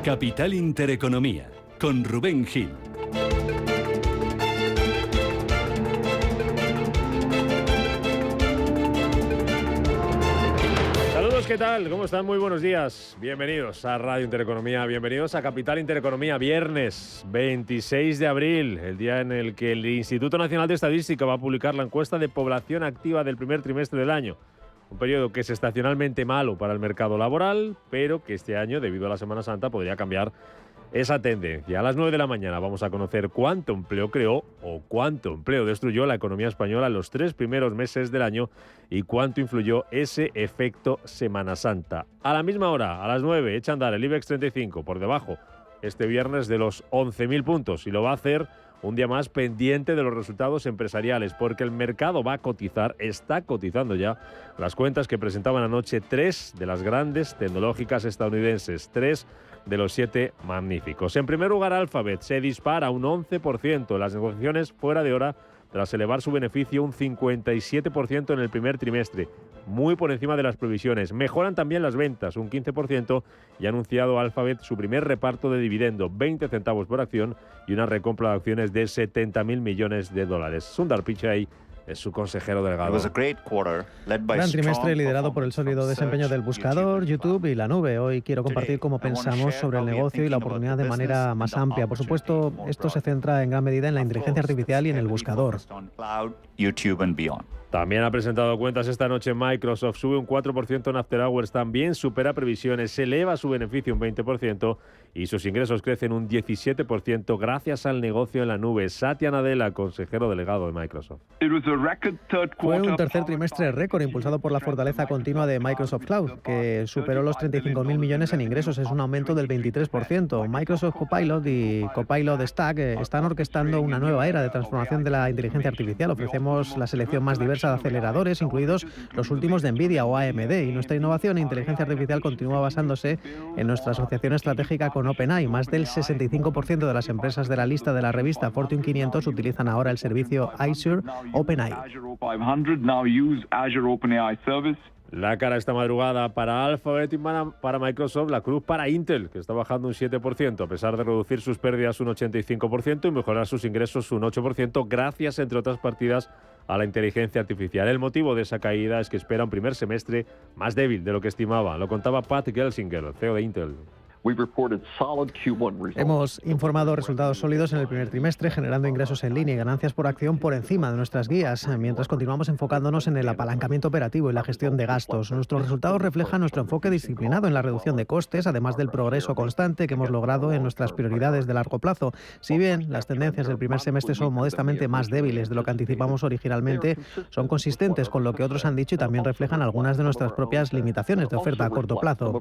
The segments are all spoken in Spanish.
Capital Intereconomía, con Rubén Gil. Saludos, ¿qué tal? ¿Cómo están? Muy buenos días. Bienvenidos a Radio Intereconomía, bienvenidos a Capital Intereconomía, viernes 26 de abril, el día en el que el Instituto Nacional de Estadística va a publicar la encuesta de población activa del primer trimestre del año. Un periodo que es estacionalmente malo para el mercado laboral, pero que este año, debido a la Semana Santa, podría cambiar esa tendencia. A las 9 de la mañana vamos a conocer cuánto empleo creó o cuánto empleo destruyó la economía española en los 3 primeros meses del año y cuánto influyó ese efecto Semana Santa. A la misma hora, a las 9, echa a andar el IBEX 35 por debajo este viernes de los 11.000 puntos y lo va a hacer un día más pendiente de los resultados empresariales, porque el mercado va a cotizar, está cotizando ya, las cuentas que presentaban anoche 3 de las grandes tecnológicas estadounidenses, 3 de los 7 magníficos. En primer lugar, Alphabet se dispara un 11% en las negociaciones fuera de hora tras elevar su beneficio un 57% en el primer trimestre, muy por encima de las previsiones. Mejoran también las ventas, un 15%, y ha anunciado Alphabet su primer reparto de dividendo, 20 centavos por acción, y una recompra de acciones de 70.000 millones de dólares. Sundar Pichai es su consejero delegado. Gran trimestre liderado por el sólido desempeño del buscador, YouTube y la nube. Hoy quiero compartir cómo pensamos sobre el negocio y la oportunidad de manera más amplia. Por supuesto, esto se centra en gran medida en la inteligencia artificial y en el buscador. También ha presentado cuentas esta noche Microsoft, sube un 4% en After Hours, también supera previsiones, se eleva su beneficio un 20% y sus ingresos crecen un 17% gracias al negocio en la nube. Satya Nadella, consejero delegado de Microsoft. Fue un tercer trimestre récord impulsado por la fortaleza continua de Microsoft Cloud, que superó los 35.000 millones en ingresos, es un aumento del 23%. Microsoft Copilot y Copilot Stack están orquestando una nueva era de transformación de la inteligencia artificial. Ofrecemos la selección más diversa de aceleradores, incluidos los últimos de Nvidia o AMD, y nuestra innovación en inteligencia artificial continúa basándose en nuestra asociación estratégica con OpenAI. Más del 65% de las empresas de la lista de la revista Fortune 500 utilizan ahora el servicio Azure OpenAI. La cara esta madrugada para Alphabet y para Microsoft, la cruz para Intel, que está bajando un 7%, a pesar de reducir sus pérdidas un 85% y mejorar sus ingresos un 8%, gracias, entre otras partidas, a la inteligencia artificial. El motivo de esa caída es que espera un primer semestre más débil de lo que estimaba. Lo contaba Pat Gelsinger, el CEO de Intel. Hemos informado resultados sólidos en el primer trimestre, generando ingresos en línea y ganancias por acción por encima de nuestras guías, mientras continuamos enfocándonos en el apalancamiento operativo y la gestión de gastos. Nuestros resultados reflejan nuestro enfoque disciplinado en la reducción de costes, además del progreso constante que hemos logrado en nuestras prioridades de largo plazo. Si bien las tendencias del primer semestre son modestamente más débiles de lo que anticipamos originalmente, son consistentes con lo que otros han dicho y también reflejan algunas de nuestras propias limitaciones de oferta a corto plazo.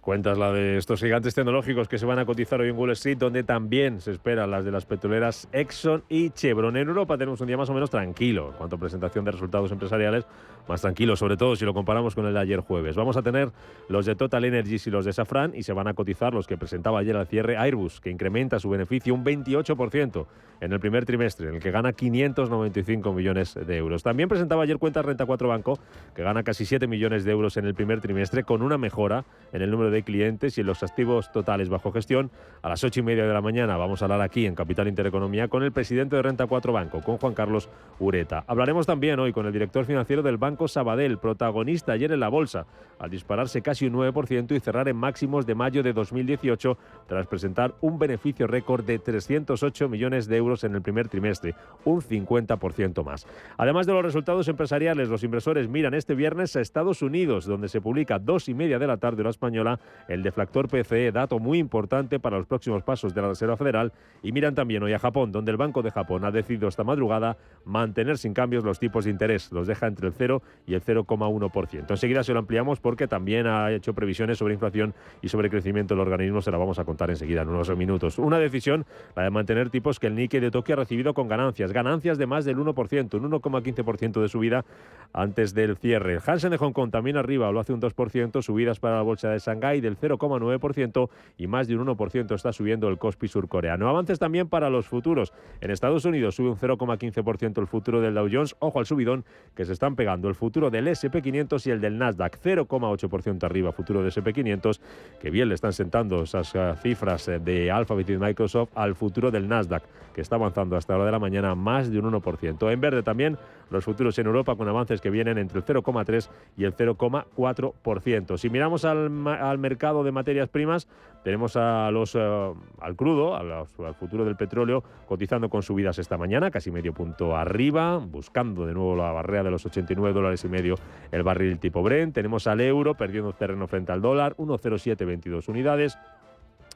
Cuentas la de estos gigantes tecnológicos que se van a cotizar hoy en Wall Street, donde también se esperan las de las petroleras Exxon y Chevron. En Europa tenemos un día más o menos tranquilo en cuanto a presentación de resultados empresariales, más tranquilo, sobre todo si lo comparamos con el de ayer jueves. Vamos a tener los de Total Energies y los de Safran, y se van a cotizar los que presentaba ayer al cierre Airbus, que incrementa su beneficio un 28% en el primer trimestre, en el que gana 595 millones de euros. También presentaba ayer cuentas Renta 4 Banco, que gana casi 7 millones de euros en el primer trimestre, con una mejora en el número de clientes y en los activos totales bajo gestión. A las 8:30 de la mañana vamos a hablar aquí en Capital Intereconomía con el presidente de Renta 4 Banco, con Juan Carlos Ureta. Hablaremos también hoy con el director financiero del Banco Sabadell, protagonista ayer en la bolsa, al dispararse casi un 9% y cerrar en máximos de mayo de 2018, tras presentar un beneficio récord de 308 millones de euros en el primer trimestre, un 50% más. Además de los resultados empresariales, los inversores miran este viernes a Estados Unidos, donde se publica 2:30 de la tarde hora española el deflactor PCE, dato muy importante para los próximos pasos de la Reserva Federal, y miran también hoy a Japón, donde el Banco de Japón ha decidido esta madrugada mantener sin cambios los tipos de interés, los deja entre el 0 y el 0,1%. Enseguida se lo ampliamos porque también ha hecho previsiones sobre inflación y sobre crecimiento del organismo, se la vamos a contar enseguida en unos minutos. Una decisión, la de mantener tipos, que el Nikkei de Tokio ha recibido con ganancias de más del 1%, un 1,15% de subida antes del cierre. El Hansen de Hong Kong también arriba, lo hace un 2%, subidas para la bolsa de Shanghái del 0,9% y más de un 1% está subiendo el Kospi surcoreano. Avances también para los futuros. En Estados Unidos sube un 0,15% el futuro del Dow Jones. Ojo al subidón que se están pegando el futuro del SP500 y el del Nasdaq. 0,8% arriba futuro del SP500, que bien le están sentando esas cifras de Alphabet y Microsoft al futuro del Nasdaq, que está avanzando hasta la hora de la mañana más de un 1%. En verde también los futuros en Europa con avances que vienen entre el 0,3 y el 0,4%. Si miramos al mercado de materias primas, tenemos al crudo, al futuro del petróleo, cotizando con subidas esta mañana, casi medio punto arriba, buscando de nuevo la barrera de los $89,5 el barril tipo Brent. Tenemos al euro perdiendo terreno frente al dólar, 1,0722 unidades.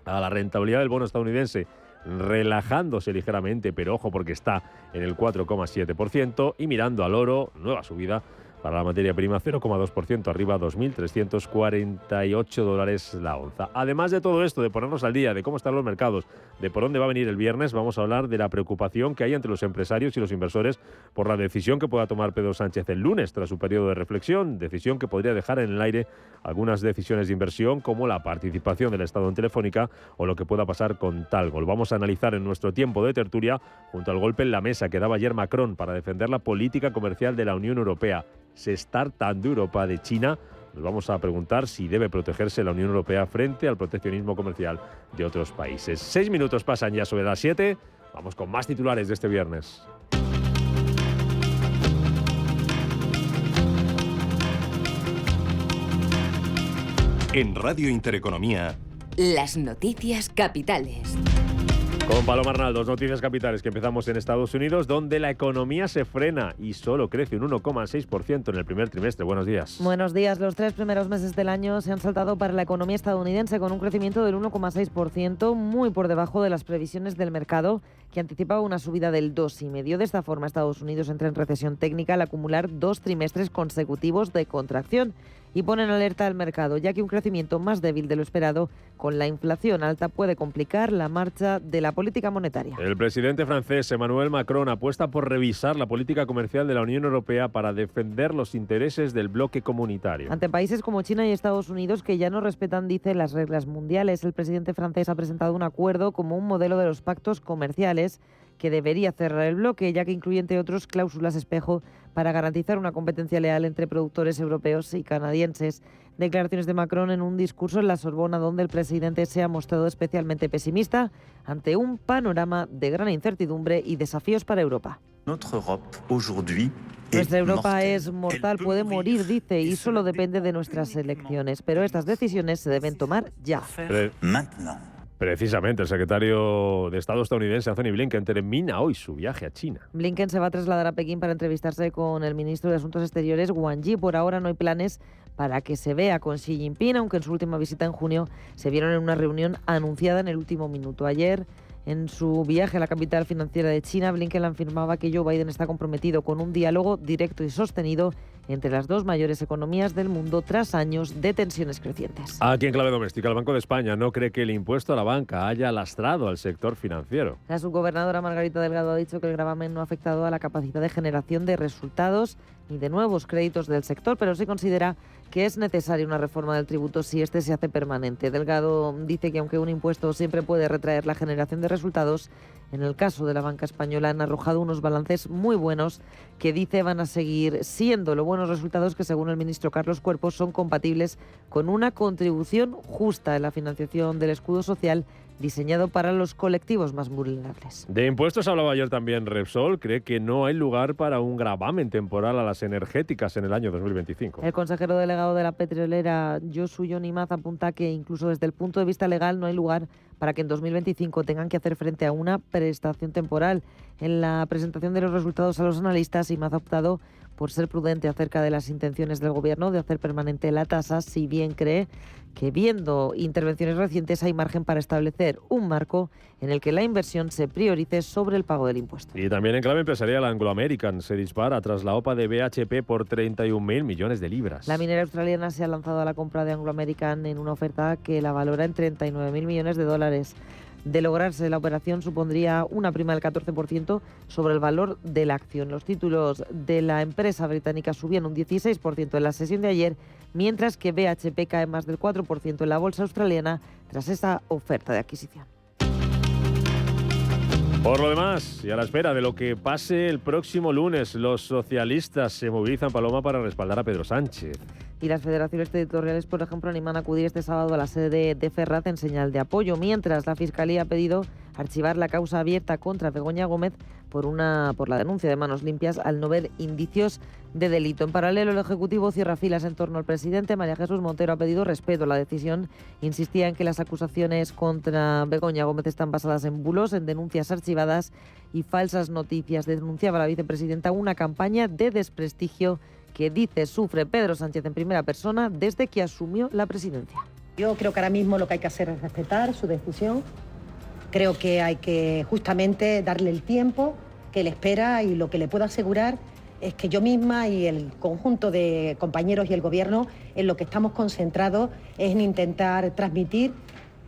A la rentabilidad del bono estadounidense relajándose ligeramente, pero ojo porque está en el 4,7%, y mirando al oro, nueva subida para la materia prima, 0,2% arriba, $2.348 la onza. Además de todo esto, de ponernos al día de cómo están los mercados, de por dónde va a venir el viernes, vamos a hablar de la preocupación que hay entre los empresarios y los inversores por la decisión que pueda tomar Pedro Sánchez el lunes tras su periodo de reflexión, decisión que podría dejar en el aire algunas decisiones de inversión como la participación del Estado en Telefónica o lo que pueda pasar con Talgo. Vamos a analizar en nuestro tiempo de tertulia junto al golpe en la mesa que daba ayer Macron para defender la política comercial de la Unión Europea. ¿Se está hartando Europa de China? Nos vamos a preguntar si debe protegerse la Unión Europea frente al proteccionismo comercial de otros países. 6 minutos pasan ya sobre las 7. Vamos con más titulares de este viernes. En Radio Intereconomía, las noticias capitales. Con Paloma Arnaldo, noticias capitales, que empezamos en Estados Unidos, donde la economía se frena y solo crece un 1,6% en el primer trimestre. Buenos días. Buenos días. Los 3 primeros meses del año se han saltado para la economía estadounidense con un crecimiento del 1,6%, muy por debajo de las previsiones del mercado, que anticipaba una subida del 2,5%. De esta forma, Estados Unidos entra en recesión técnica al acumular 2 trimestres consecutivos de contracción y pone en alerta al mercado, ya que un crecimiento más débil de lo esperado con la inflación alta puede complicar la marcha de la política monetaria. El presidente francés Emmanuel Macron apuesta por revisar la política comercial de la Unión Europea para defender los intereses del bloque comunitario. Ante países como China y Estados Unidos que ya no respetan, dice, las reglas mundiales, el presidente francés ha presentado un acuerdo como un modelo de los pactos comerciales que debería cerrar el bloque, ya que incluye, entre otros, cláusulas espejo para garantizar una competencia leal entre productores europeos y canadienses. Declaraciones de Macron en un discurso en la Sorbona, donde el presidente se ha mostrado especialmente pesimista ante un panorama de gran incertidumbre y desafíos para Europa. Nuestra Europa es mortal, puede morir, dice, y solo depende de nuestras elecciones. Pero estas decisiones se deben tomar ya. Precisamente, el secretario de Estado estadounidense Anthony Blinken termina hoy su viaje a China. Blinken se va a trasladar a Pekín para entrevistarse con el ministro de Asuntos Exteriores, Wang Yi. Por ahora no hay planes para que se vea con Xi Jinping, aunque en su última visita en junio se vieron en una reunión anunciada en el último minuto. Ayer, en su viaje a la capital financiera de China, Blinken afirmaba que Joe Biden está comprometido con un diálogo directo y sostenido entre las dos mayores economías del mundo tras años de tensiones crecientes. Aquí en clave doméstica, el Banco de España no cree que el impuesto a la banca haya lastrado al sector financiero. La subgobernadora Margarita Delgado ha dicho que el gravamen no ha afectado a la capacidad de generación de resultados ni de nuevos créditos del sector, pero sí considera que es necesaria una reforma del tributo si este se hace permanente. Delgado dice que aunque un impuesto siempre puede retraer la generación de resultados, en el caso de la banca española han arrojado unos balances muy buenos que dice van a seguir siendo buenos resultados que, según el ministro Carlos Cuerpo, son compatibles con una contribución justa en la financiación del escudo social diseñado para los colectivos más vulnerables. De impuestos hablaba ayer también Repsol. Cree que no hay lugar para un gravamen temporal a las energéticas en el año 2025. El consejero delegado de la petrolera, Josu Yonimaz, apunta que incluso desde el punto de vista legal no hay lugar para que en 2025 tengan que hacer frente a una prestación temporal. En la presentación de los resultados a los analistas, Imaz ha optado por ser prudente acerca de las intenciones del Gobierno de hacer permanente la tasa, si bien cree que, viendo intervenciones recientes, hay margen para establecer un marco en el que la inversión se priorice sobre el pago del impuesto. Y también en clave empresarial, Anglo American se dispara tras la OPA de BHP por 31.000 millones de libras. La minera australiana se ha lanzado a la compra de Anglo American en una oferta que la valora en 39.000 millones de dólares. De lograrse la operación, supondría una prima del 14% sobre el valor de la acción. Los títulos de la empresa británica subían un 16% en la sesión de ayer, mientras que BHP cae más del 4% en la bolsa australiana tras esta oferta de adquisición. Por lo demás, y a la espera de lo que pase el próximo lunes, los socialistas se movilizan, Paloma, para respaldar a Pedro Sánchez. Y las federaciones territoriales, por ejemplo, animan a acudir este sábado a la sede de Ferraz en señal de apoyo, mientras la Fiscalía ha pedido archivar la causa abierta contra Begoña Gómez por la denuncia de manos limpias al no ver indicios de delito. En paralelo, el Ejecutivo cierra filas en torno al presidente. María Jesús Montero ha pedido respeto a la decisión. Insistía en que las acusaciones contra Begoña Gómez están basadas en bulos, en denuncias archivadas y falsas noticias. Denunciaba la vicepresidenta una campaña de desprestigio que dice sufre Pedro Sánchez en primera persona desde que asumió la presidencia. Yo creo que ahora mismo lo que hay que hacer es respetar su decisión. Creo que hay que justamente darle el tiempo que le espera, y lo que le puedo asegurar es que yo misma y el conjunto de compañeros y el Gobierno en lo que estamos concentrados es en intentar transmitir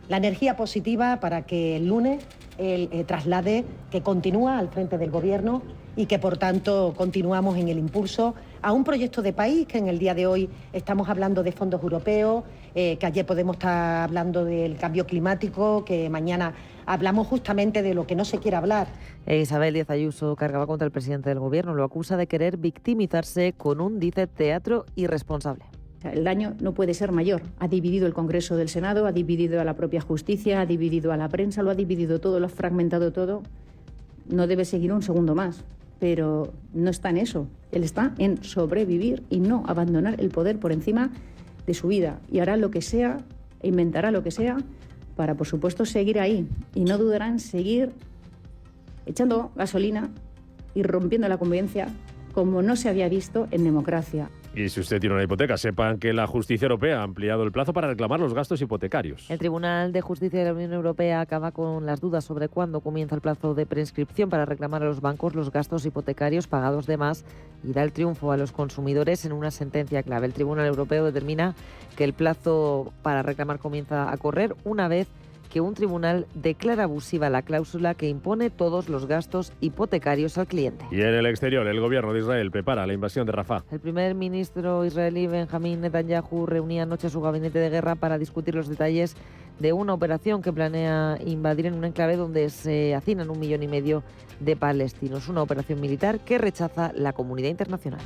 la energía positiva para que el lunes él traslade que continúa al frente del Gobierno y que, por tanto, continuamos en el impulso a un proyecto de país que en el día de hoy estamos hablando de fondos europeos, que ayer podemos estar hablando del cambio climático, que mañana hablamos justamente de lo que no se quiere hablar. Isabel Díaz Ayuso cargaba contra el presidente del Gobierno, lo acusa de querer victimizarse con un, dice, teatro irresponsable. El daño no puede ser mayor. Ha dividido el Congreso del Senado, ha dividido a la propia justicia, ha dividido a la prensa, lo ha dividido todo, lo ha fragmentado todo. No debe seguir un segundo más, pero no está en eso. Él está en sobrevivir y no abandonar el poder por encima de su vida. Y hará lo que sea, e inventará lo que sea, para, por supuesto, seguir ahí. Y no dudará en seguir echando gasolina y rompiendo la convivencia como no se había visto en democracia. Y si usted tiene una hipoteca, sepan que la Justicia Europea ha ampliado el plazo para reclamar los gastos hipotecarios. El Tribunal de Justicia de la Unión Europea acaba con las dudas sobre cuándo comienza el plazo de prescripción para reclamar a los bancos los gastos hipotecarios pagados de más y da el triunfo a los consumidores en una sentencia clave. El Tribunal Europeo determina que el plazo para reclamar comienza a correr una vez que un tribunal declara abusiva la cláusula que impone todos los gastos hipotecarios al cliente. Y en el exterior, el gobierno de Israel prepara la invasión de Rafah. El primer ministro israelí Benjamín Netanyahu reunía anoche a su gabinete de guerra para discutir los detalles de una operación que planea invadir en un enclave donde se hacinan 1,5 millones de palestinos. Una operación militar que rechaza la comunidad internacional.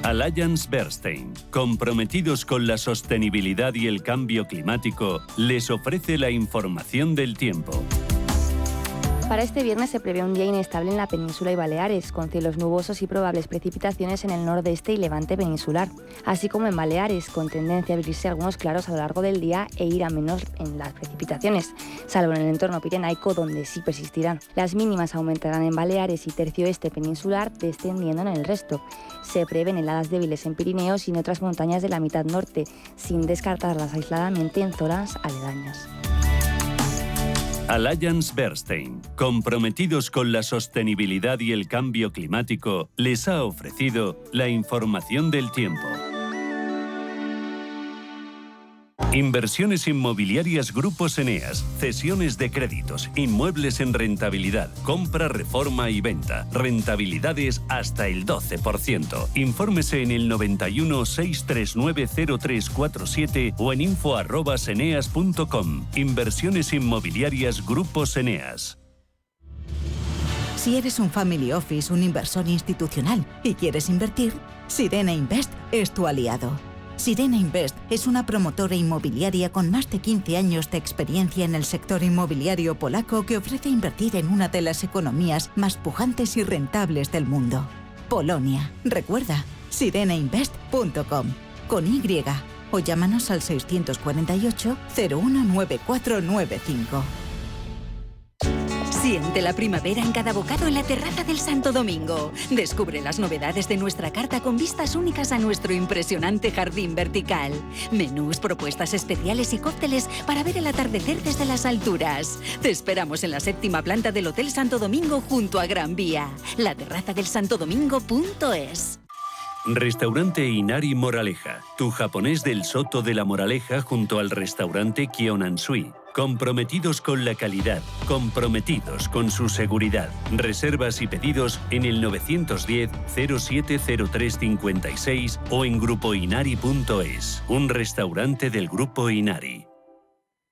Allianz Bernstein, comprometidos con la sostenibilidad y el cambio climático, les ofrece la información del tiempo. Para este viernes se prevé un día inestable en la península y Baleares, con cielos nubosos y probables precipitaciones en el nordeste y levante peninsular, así como en Baleares, con tendencia a abrirse algunos claros a lo largo del día e ir a menos en las precipitaciones, salvo en el entorno pirenaico, donde sí persistirán. Las mínimas aumentarán en Baleares y tercio este peninsular, descendiendo en el resto. Se prevén heladas débiles en Pirineos y en otras montañas de la mitad norte, sin descartarlas aisladamente en zonas aledañas. Allianz Bernstein, comprometidos con la sostenibilidad y el cambio climático, les ha ofrecido la información del tiempo. Inversiones inmobiliarias Grupos Eneas, cesiones de créditos, inmuebles en rentabilidad, compra, reforma y venta, rentabilidades hasta el 12%. Infórmese en el 91 639 0347 o en info@eneas.com. Inversiones inmobiliarias Grupos Eneas. Si eres un family office, un inversor institucional y quieres invertir, Sirena Invest es tu aliado. Sirena Invest es una promotora inmobiliaria con más de 15 años de experiencia en el sector inmobiliario polaco que ofrece invertir en una de las economías más pujantes y rentables del mundo. Polonia. Recuerda, sirenainvest.com con Y o llámanos al 648 019495. Siente la primavera en cada bocado en la terraza del Santo Domingo. Descubre las novedades de nuestra carta con vistas únicas a nuestro impresionante jardín vertical. Menús, propuestas especiales y cócteles para ver el atardecer desde las alturas. Te esperamos en la 7ª planta del Hotel Santo Domingo junto a Gran Vía. La terraza del santodomingo.es. Restaurante Inari Moraleja, tu japonés del Soto de la Moraleja junto al restaurante Kyonansui. Comprometidos con la calidad, comprometidos con su seguridad. Reservas y pedidos en el 910 070356 o en grupoinari.es. Un restaurante del Grupo Inari.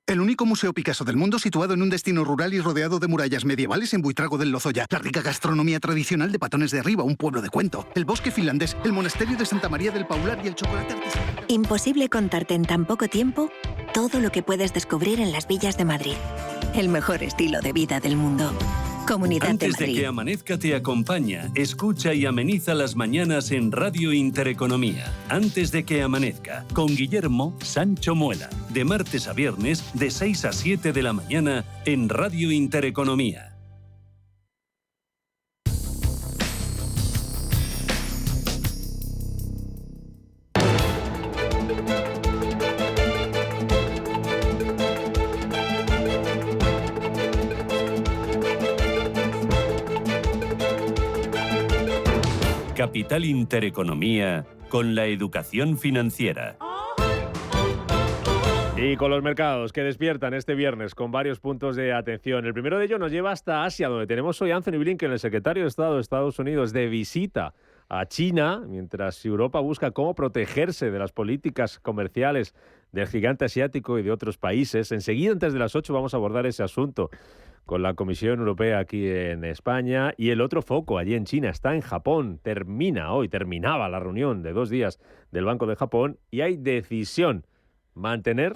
El único museo Picasso del mundo situado en un destino rural y rodeado de murallas medievales en Buitrago del Lozoya. La rica gastronomía tradicional de Patones de Arriba, un pueblo de cuento. El bosque finlandés, el monasterio de Santa María del Paular y el chocolate artesanal. Imposible contarte en tan poco tiempo todo lo que puedes descubrir en las villas de Madrid. El mejor estilo de vida del mundo. Comunidad Antes de Madrid. de que amanezca te acompaña, escucha y ameniza las mañanas en Radio Intereconomía. Antes de que amanezca, con Guillermo Sancho Muela. De martes a viernes, de 6 a 7 de la mañana, en Radio Intereconomía. Capital Intereconomía con la educación financiera. Y con los mercados que despiertan este viernes con varios puntos de atención. El primero de ellos nos lleva hasta Asia, donde tenemos hoy a Anthony Blinken, el secretario de Estado de Estados Unidos, de visita a China, mientras Europa busca cómo protegerse de las políticas comerciales del gigante asiático y de otros países. Enseguida, antes de las 8, vamos a abordar ese asunto con la Comisión Europea aquí en España. Y el otro foco allí en China está en Japón. Terminaba la reunión de 2 días del Banco de Japón y hay decisión: mantener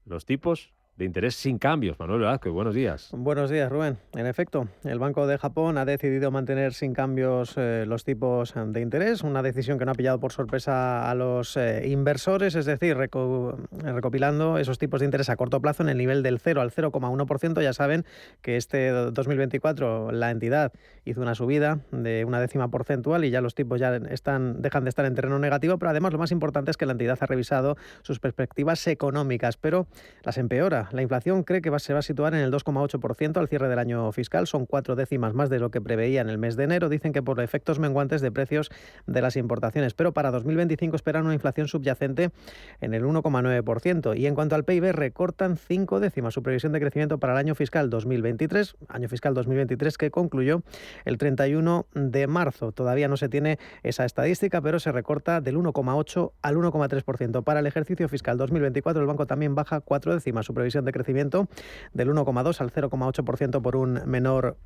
los tipos de interés sin cambios. Manuel Velázquez, buenos días. Buenos días, Rubén. En efecto, el Banco de Japón ha decidido mantener sin cambios los tipos de interés, una decisión que no ha pillado por sorpresa a los inversores, es decir, recopilando esos tipos de interés a corto plazo en el nivel del 0 al 0,1%. Ya saben que este 2024 la entidad hizo una subida de 1 décima porcentual y ya los tipos ya dejan de estar en terreno negativo, pero además lo más importante es que la entidad ha revisado sus perspectivas económicas, pero las empeora. La inflación cree que se va a situar en el 2,8% al cierre del año fiscal. Son 4 décimas más de lo que preveía en el mes de enero. Dicen que por efectos menguantes de precios de las importaciones. Pero para 2025 esperan una inflación subyacente en el 1,9%. Y en cuanto al PIB, recortan 5 décimas su previsión de crecimiento para el año fiscal 2023. Año fiscal 2023 que concluyó el 31 de marzo. Todavía no se tiene esa estadística, pero se recorta del 1,8 al 1,3%. Para el ejercicio fiscal 2024, el banco también baja 4 décimas su previsión de crecimiento del 1,2 al 0,8% por un menor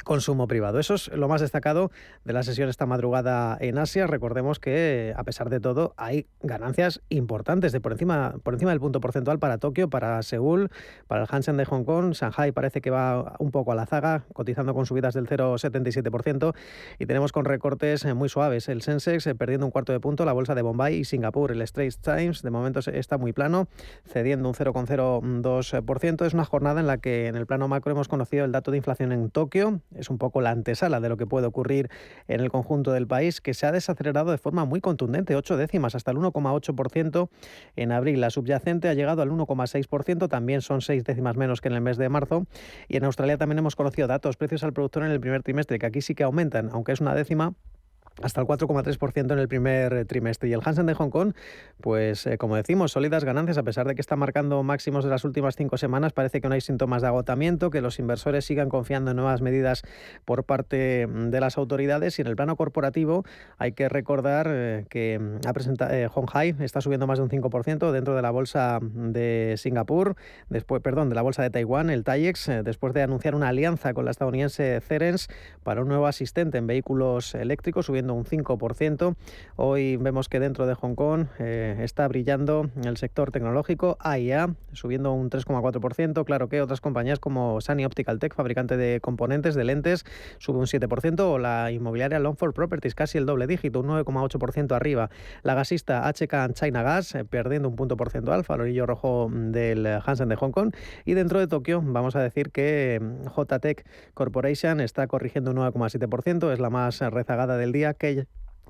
consumo privado. Eso es lo más destacado de la sesión esta madrugada en Asia. Recordemos que, a pesar de todo, hay ganancias importantes por encima del punto porcentual para Tokio, para Seúl, para el Hansen de Hong Kong. Shanghai parece que va un poco a la zaga, cotizando con subidas del 0,77%, y tenemos con recortes muy suaves. El Sensex perdiendo un cuarto de punto, la bolsa de Bombay y Singapur. El Straits Times de momento está muy plano, cediendo un 0,02%. Es una jornada en la que en el plano macro hemos conocido el dato de inflación en Tokio. Es un poco la antesala de lo que puede ocurrir en el conjunto del país, que se ha desacelerado de forma muy contundente, 8 décimas, hasta el 1,8% en abril. La subyacente ha llegado al 1,6%, también son 6 décimas menos que en el mes de marzo. Y en Australia también hemos conocido datos, precios al productor en el primer trimestre, que aquí sí que aumentan, aunque es 1 décima, hasta el 4,3% en el primer trimestre. Y el Hansen de Hong Kong, pues como decimos, sólidas ganancias, a pesar de que está marcando máximos de las últimas 5 semanas. Parece que no hay síntomas de agotamiento, que los inversores sigan confiando en nuevas medidas por parte de las autoridades. Y en el plano corporativo hay que recordar que Hong Hai está subiendo más de un 5% dentro de la bolsa de Singapur, de la bolsa de Taiwán, el TAIEX, después de anunciar una alianza con la estadounidense Cerence para un nuevo asistente en vehículos eléctricos, subiendo subiendo un 5%. Hoy vemos que dentro de Hong Kong está brillando el sector tecnológico, AIA, subiendo un 3,4%. Claro que otras compañías como Sunny Optical Tech, fabricante de componentes, de lentes, sube un 7%, o la inmobiliaria Longford Properties, casi el doble dígito, un 9,8% arriba. La gasista HK China Gas, perdiendo un punto porcentual, farolillo rojo del Hansen de Hong Kong. Y dentro de Tokio, vamos a decir que JTech Corporation está corrigiendo un 9,7%, es la más rezagada del día.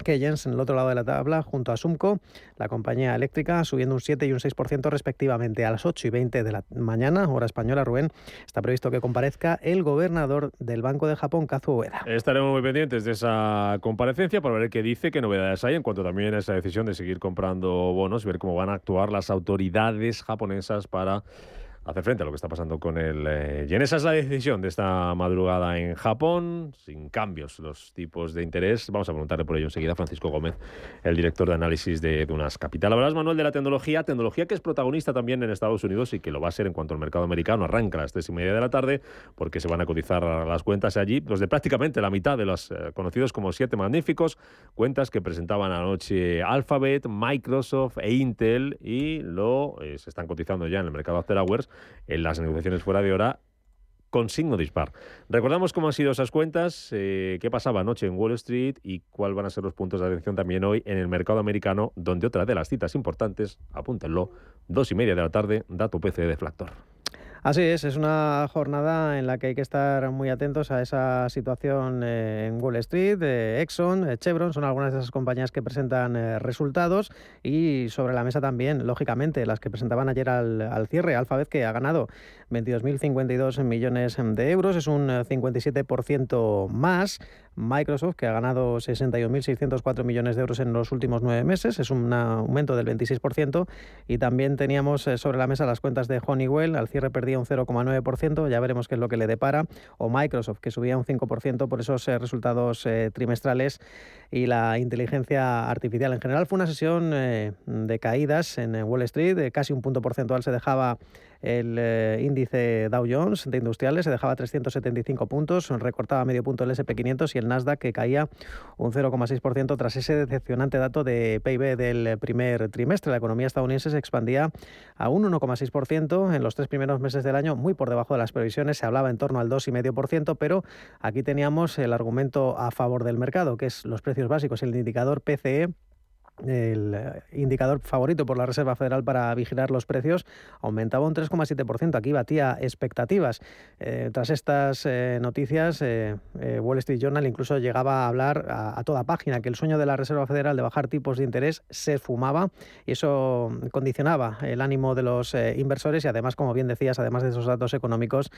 Keyence, en el otro lado de la tabla, junto a Sumco, la compañía eléctrica, subiendo un 7 y un 6% respectivamente. A las 8:20 de la mañana, hora española, Rubén, está previsto que comparezca el gobernador del Banco de Japón, Kazuo Ueda. Estaremos muy pendientes de esa comparecencia para ver qué dice, qué novedades hay en cuanto también a esa decisión de seguir comprando bonos y ver cómo van a actuar las autoridades japonesas para hacer frente a lo que está pasando con el yen. Esa es la decisión de esta madrugada en Japón, sin cambios los tipos de interés. Vamos a preguntarle por ello enseguida a Francisco Gómez, el director de análisis de Dunas Capital. Hablabas, Manuel, de la tecnología que es protagonista también en Estados Unidos y que lo va a ser en cuanto al mercado americano. Arranca a las 3:30 de la tarde porque se van a cotizar las cuentas allí, los de prácticamente la mitad de los conocidos como 7 magníficos, cuentas que presentaban anoche Alphabet, Microsoft e Intel, y se están cotizando ya en el mercado After Hours en las negociaciones fuera de hora con signo dispar. Recordamos cómo han sido esas cuentas, qué pasaba anoche en Wall Street y cuáles van a ser los puntos de atención también hoy en el mercado americano, donde otra de las citas importantes, apúntenlo, 2:30 de la tarde, dato PCE deflactor. Así es una jornada en la que hay que estar muy atentos a esa situación en Wall Street. Exxon, Chevron son algunas de esas compañías que presentan resultados, y sobre la mesa también, lógicamente, las que presentaban ayer al cierre. Alphabet, que ha ganado 22.052 millones de euros, es un 57% más. Microsoft, que ha ganado 61.604 millones de euros en los últimos 9 meses, es un aumento del 26%. Y también teníamos sobre la mesa las cuentas de Honeywell, al cierre perdía un 0,9%, ya veremos qué es lo que le depara, o Microsoft, que subía un 5% por esos resultados trimestrales, y la inteligencia artificial. En general fue una sesión de caídas en Wall Street, casi un punto porcentual se dejaba el índice Dow Jones de industriales, se dejaba 375 puntos, recortaba medio punto el SP500, y el Nasdaq, que caía un 0,6% tras ese decepcionante dato de PIB del primer trimestre. La economía estadounidense se expandía a un 1,6% en los 3 primeros meses del año, muy por debajo de las previsiones, se hablaba en torno al 2,5%, pero aquí teníamos el argumento a favor del mercado, que es los precios básicos, el indicador PCE, el indicador favorito por la Reserva Federal para vigilar los precios, aumentaba un 3,7%. Aquí batía expectativas. Tras estas noticias, Wall Street Journal incluso llegaba a hablar a toda página que el sueño de la Reserva Federal de bajar tipos de interés se esfumaba, y eso condicionaba el ánimo de los inversores. Y además, como bien decías, además de esos datos económicos,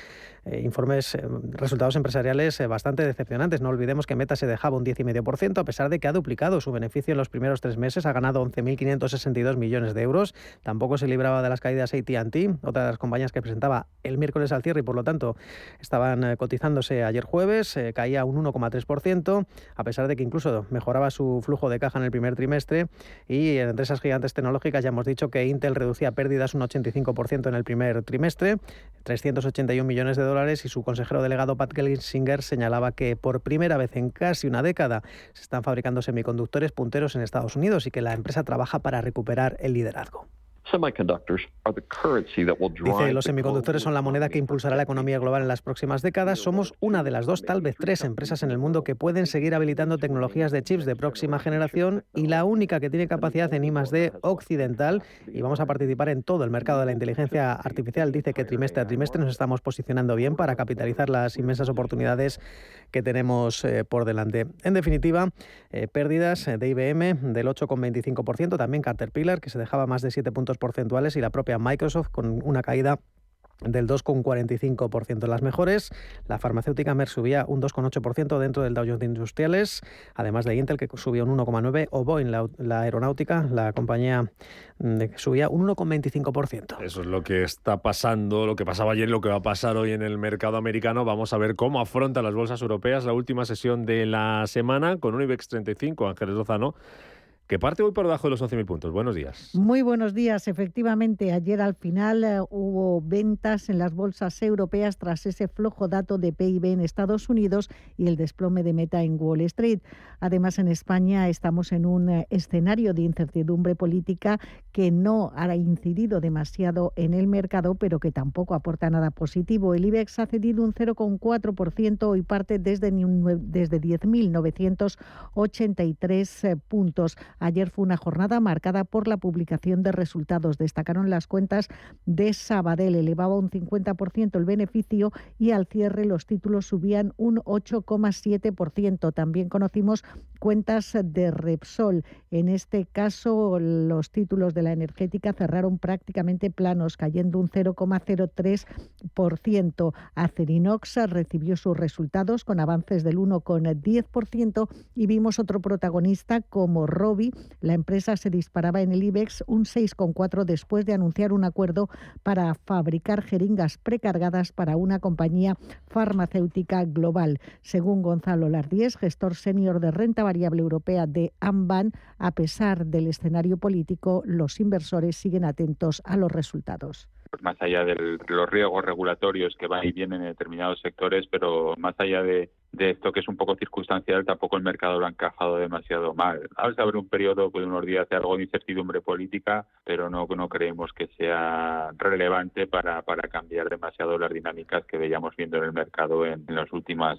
resultados empresariales bastante decepcionantes. No olvidemos que Meta se dejaba un 10,5%, a pesar de que ha duplicado su beneficio en los primeros 3 meses, ha ganado 11.562 millones de euros. Tampoco se libraba de las caídas AT&T, otra de las compañías que presentaba el miércoles al cierre y por lo tanto estaban cotizándose ayer jueves, caía un 1,3%, a pesar de que incluso mejoraba su flujo de caja en el primer trimestre. Y entre esas gigantes tecnológicas ya hemos dicho que Intel reducía pérdidas un 85% en el primer trimestre, 381 millones de dólares, y su consejero delegado Pat Gelsinger señalaba que por primera vez en casi una década se están fabricando semiconductores punteros en Estados Unidos y que la empresa trabaja para recuperar el liderazgo. Dice, los semiconductores son la moneda que impulsará la economía global en las próximas décadas. Somos una de las 2, tal vez 3 empresas en el mundo que pueden seguir habilitando tecnologías de chips de próxima generación, y la única que tiene capacidad en I+D occidental, y vamos a participar en todo el mercado de la inteligencia artificial. Dice que trimestre a trimestre nos estamos posicionando bien para capitalizar las inmensas oportunidades que tenemos por delante. En definitiva, pérdidas de IBM del 8,25%, también Caterpillar, que se dejaba más de 7 puntos porcentuales, y la propia Microsoft con una caída del 2,45%. Las mejores, la farmacéutica Merck subía un 2,8% dentro del Dow Jones de Industriales, además de Intel, que subía un 1,9%, o Boeing, la aeronáutica, la compañía, subía un 1,25%. Eso es lo que está pasando, lo que pasaba ayer y lo que va a pasar hoy en el mercado americano. Vamos a ver cómo afrontan las bolsas europeas la última sesión de la semana, con un IBEX 35, Ángeles Lozano, que parte hoy por debajo de los 11.000 puntos. Buenos días. Muy buenos días. Efectivamente, ayer al final hubo ventas en las bolsas europeas tras ese flojo dato de PIB en Estados Unidos y el desplome de Meta en Wall Street. Además, en España estamos en un escenario de incertidumbre política que no ha incidido demasiado en el mercado, pero que tampoco aporta nada positivo. El IBEX ha cedido un 0,4% y parte desde 10.983 puntos. Ayer fue una jornada marcada por la publicación de resultados. Destacaron las cuentas de Sabadell, elevaba un 50% el beneficio y al cierre los títulos subían un 8,7%. También conocimos cuentas de Repsol. En este caso, los títulos de la energética cerraron prácticamente planos, cayendo un 0,03%. Acerinox recibió sus resultados con avances del 1,10% y vimos otro protagonista como Rovi. La empresa se disparaba en el IBEX un 6,4% después de anunciar un acuerdo para fabricar jeringas precargadas para una compañía farmacéutica global. Según Gonzalo Lardíez, gestor senior de renta variable europea de Amban, a pesar del escenario político, los inversores siguen atentos a los resultados. Más allá de los riesgos regulatorios que van y vienen en determinados sectores, pero más allá de esto que es un poco circunstancial, tampoco el mercado lo ha encajado demasiado mal. Vamos a ver un periodo de unos días de algo de incertidumbre política, pero no creemos que sea relevante para cambiar demasiado las dinámicas que veíamos viendo en el mercado en las últimas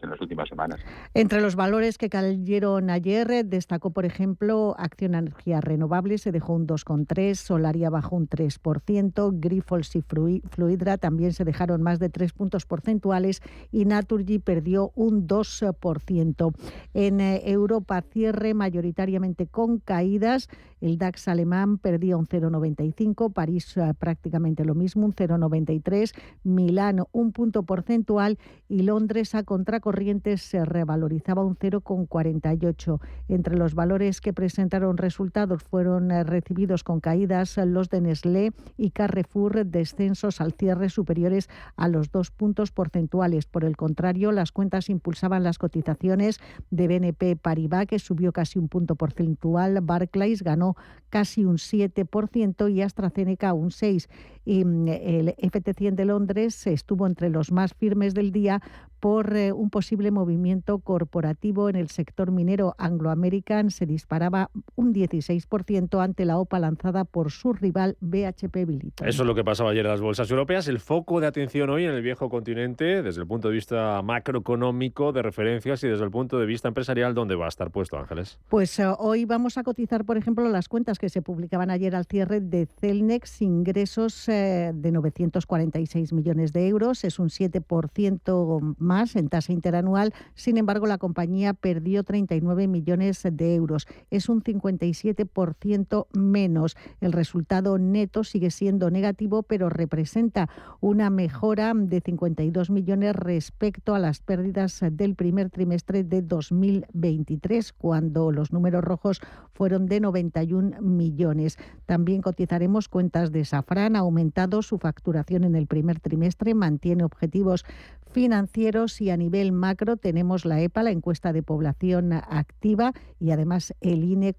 semanas. Entre los valores que cayeron ayer, destacó, por ejemplo, Acciona Energías Renovables, se dejó un 2,3%, Solaria bajó un 3%, Grifols y Fluidra también se dejaron más de 3 puntos porcentuales y Naturgy perdió un 2%. En Europa, cierre mayoritariamente con caídas. El DAX alemán perdía un 0,95, París prácticamente lo mismo, un 0,93, Milán un punto porcentual y Londres a contracorriente se revalorizaba un 0,48. Entre los valores que presentaron resultados fueron recibidos con caídas los de Nestlé y Carrefour, descensos al cierre superiores a los 2 puntos porcentuales. Por el contrario, las cuentas impulsaban las cotizaciones de BNP Paribas, que subió casi un punto porcentual, Barclays ganó casi un 7% y AstraZeneca un 6%. Y el FT100 de Londres estuvo entre los más firmes del día por un posible movimiento corporativo en el sector minero. Anglo American se disparaba un 16% ante la OPA lanzada por su rival BHP Billiton. Eso es lo que pasaba ayer en las bolsas europeas. El foco de atención hoy en el viejo continente, desde el punto de vista macroeconómico, de referencias y desde el punto de vista empresarial, ¿dónde va a estar puesto, Ángeles? Pues hoy vamos a cotizar, por ejemplo, las cuentas que se publicaban ayer al cierre de Celnex, ingresos de 946 millones de euros, es un 7% más en tasa interanual. Sin embargo, la compañía perdió 39 millones de euros, es un 57% menos. El resultado neto sigue siendo negativo, pero representa una mejora de 52 millones respecto a las pérdidas del primer trimestre de 2023, cuando los números rojos fueron de 91 millones. También cotizaremos cuentas de Safran, ha aumentado su facturación en el primer trimestre, mantiene objetivos financieros y a nivel macro tenemos la EPA, la encuesta de población activa, y además el INE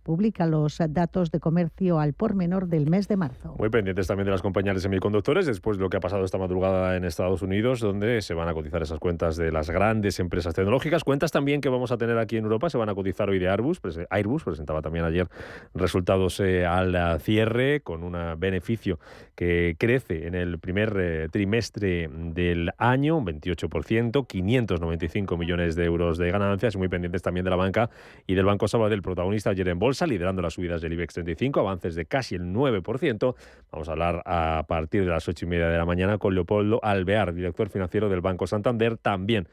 publica los datos de comercio al por menor del mes de marzo. Muy pendientes también de las compañías de semiconductores, después de lo que ha pasado esta madrugada en Estados Unidos, donde se van a cotizar esas cuentas de las grandes empresas tecnológicas. Cuentas también que vamos a tener aquí en Europa, se van a cotizar hoy de Airbus presentaba también ayer resultados al cierre, con un beneficio que crece en el primer trimestre del año, un 28%, 595 millones de euros de ganancias, y muy pendientes también de la banca y del Banco Sabadell, protagonista ayer en bolsa, liderando las subidas del IBEX 35, avances de casi el 9%. Vamos a hablar a partir de las 8:30 de la mañana con Leopoldo Alvear, director financiero del Banco Santander. También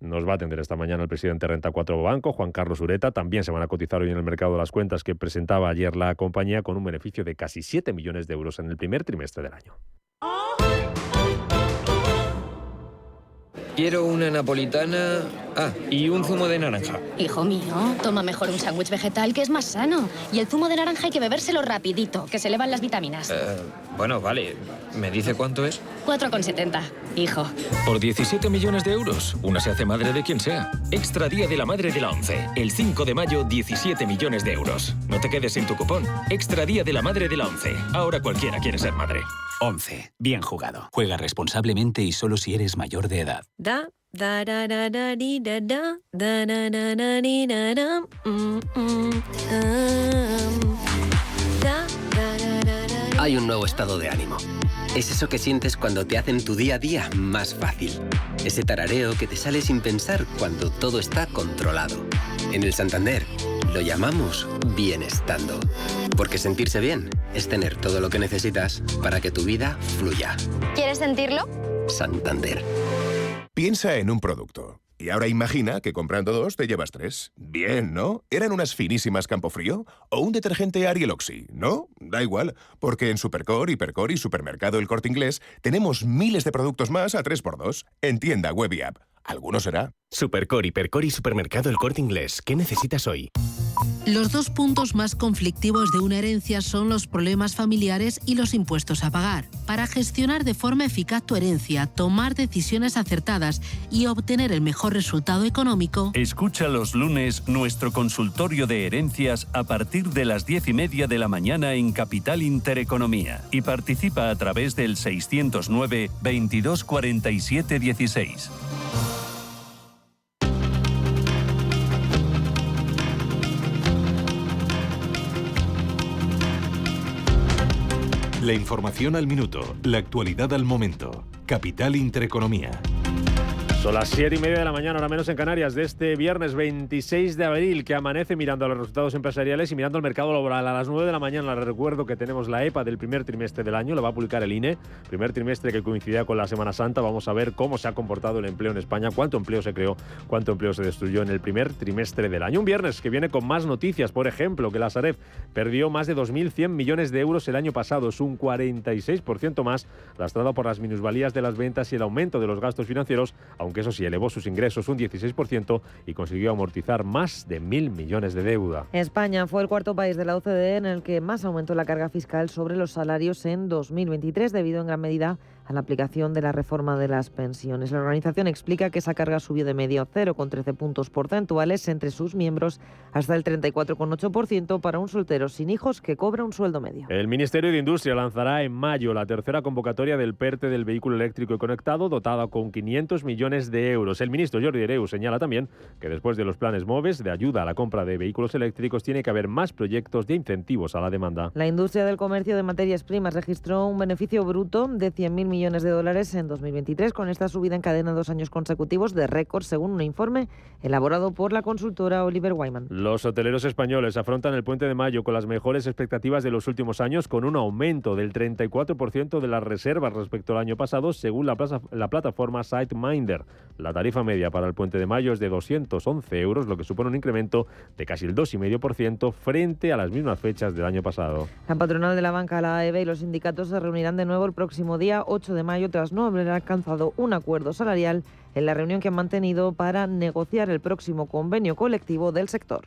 nos va a atender esta mañana el presidente de Renta 4 Banco, Juan Carlos Ureta. También se van a cotizar hoy en el mercado las cuentas que presentaba ayer la compañía, con un beneficio de casi 7 millones de euros en el primer trimestre del año. Quiero una napolitana... y un zumo de naranja. Hijo mío, toma mejor un sándwich vegetal, que es más sano. Y el zumo de naranja hay que bebérselo rapidito, que se elevan las vitaminas. Bueno, vale. ¿Me dice cuánto es? 4,70, hijo. Por 17 millones de euros, una se hace madre de quien sea. Extra Día de la Madre de la ONCE. El 5 de mayo, 17 millones de euros. No te quedes sin tu cupón. Extra Día de la Madre de la ONCE. Ahora cualquiera quiere ser madre. ONCE. Bien jugado. Juega responsablemente y solo si eres mayor de edad. Hay un nuevo estado de ánimo. Es eso que sientes cuando te hacen tu día a día más fácil. Ese tarareo que te sale sin pensar cuando todo está controlado. En el Santander lo llamamos bienestando. Porque sentirse bien es tener todo lo que necesitas para que tu vida fluya. ¿Quieres sentirlo? Santander. Piensa en un producto. Y ahora imagina que comprando 2 te llevas 3. Bien, ¿no? ¿Eran unas finísimas Campofrío? ¿O un detergente Ariel Oxy? ¿No? Da igual, porque en Supercore, Hipercore y Supermercado El Corte Inglés tenemos miles de productos más a 3x2. En tienda, web y app. ¿Alguno será? Supercore, Hipercore y Supermercado El Corte Inglés. ¿Qué necesitas hoy? Los 2 puntos más conflictivos de una herencia son los problemas familiares y los impuestos a pagar. Para gestionar de forma eficaz tu herencia, tomar decisiones acertadas y obtener el mejor resultado económico... Escucha los lunes nuestro consultorio de herencias a partir de las 10:30 de la mañana en Capital Intereconomía y participa a través del 609 22 47 16. La información al minuto, la actualidad al momento. Capital Intereconomía. Son las 7:30 de la mañana, ahora menos en Canarias, de este viernes 26 de abril, que amanece mirando a los resultados empresariales y mirando al mercado laboral. A las 9 de la mañana les recuerdo que tenemos la EPA del primer trimestre del año, la va a publicar el INE, primer trimestre que coincidía con la Semana Santa. Vamos a ver cómo se ha comportado el empleo en España, cuánto empleo se creó, cuánto empleo se destruyó en el primer trimestre del año. Un viernes que viene con más noticias, por ejemplo, que la Sareb perdió más de 2.100 millones de euros el año pasado, es un 46% más, lastrado por las minusvalías de las ventas y el aumento de los gastos financieros, aunque eso sí, elevó sus ingresos un 16% y consiguió amortizar más de 1.000 millones de deuda. España fue el cuarto país de la OCDE en el que más aumentó la carga fiscal sobre los salarios en 2023, debido en gran medida a la aplicación de la reforma de las pensiones. La organización explica que esa carga subió de medio 0,13 puntos porcentuales entre sus miembros hasta el 34,8% para un soltero sin hijos que cobra un sueldo medio. El Ministerio de Industria lanzará en mayo la tercera convocatoria del PERTE del vehículo eléctrico y conectado, dotada con 500 millones de euros. El ministro Jordi Hereu señala también que después de los planes MOVES de ayuda a la compra de vehículos eléctricos tiene que haber más proyectos de incentivos a la demanda. La industria del comercio de materias primas registró un beneficio bruto de 100.000 millones de dólares en 2023. Con esta subida encadena 2 años consecutivos de récord, según un informe elaborado por la consultora Oliver Wyman. Los hoteleros españoles afrontan el puente de mayo con las mejores expectativas de los últimos años, con un aumento del 34% de las reservas respecto al año pasado, según la plataforma SiteMinder. La tarifa media para el puente de mayo es de 211 euros, lo que supone un incremento de casi el 2,5% frente a las mismas fechas del año pasado. La patronal de la banca, la AEB, y los sindicatos se reunirán de nuevo el próximo día 8 de mayo tras no haber alcanzado un acuerdo salarial en la reunión que han mantenido para negociar el próximo convenio colectivo del sector.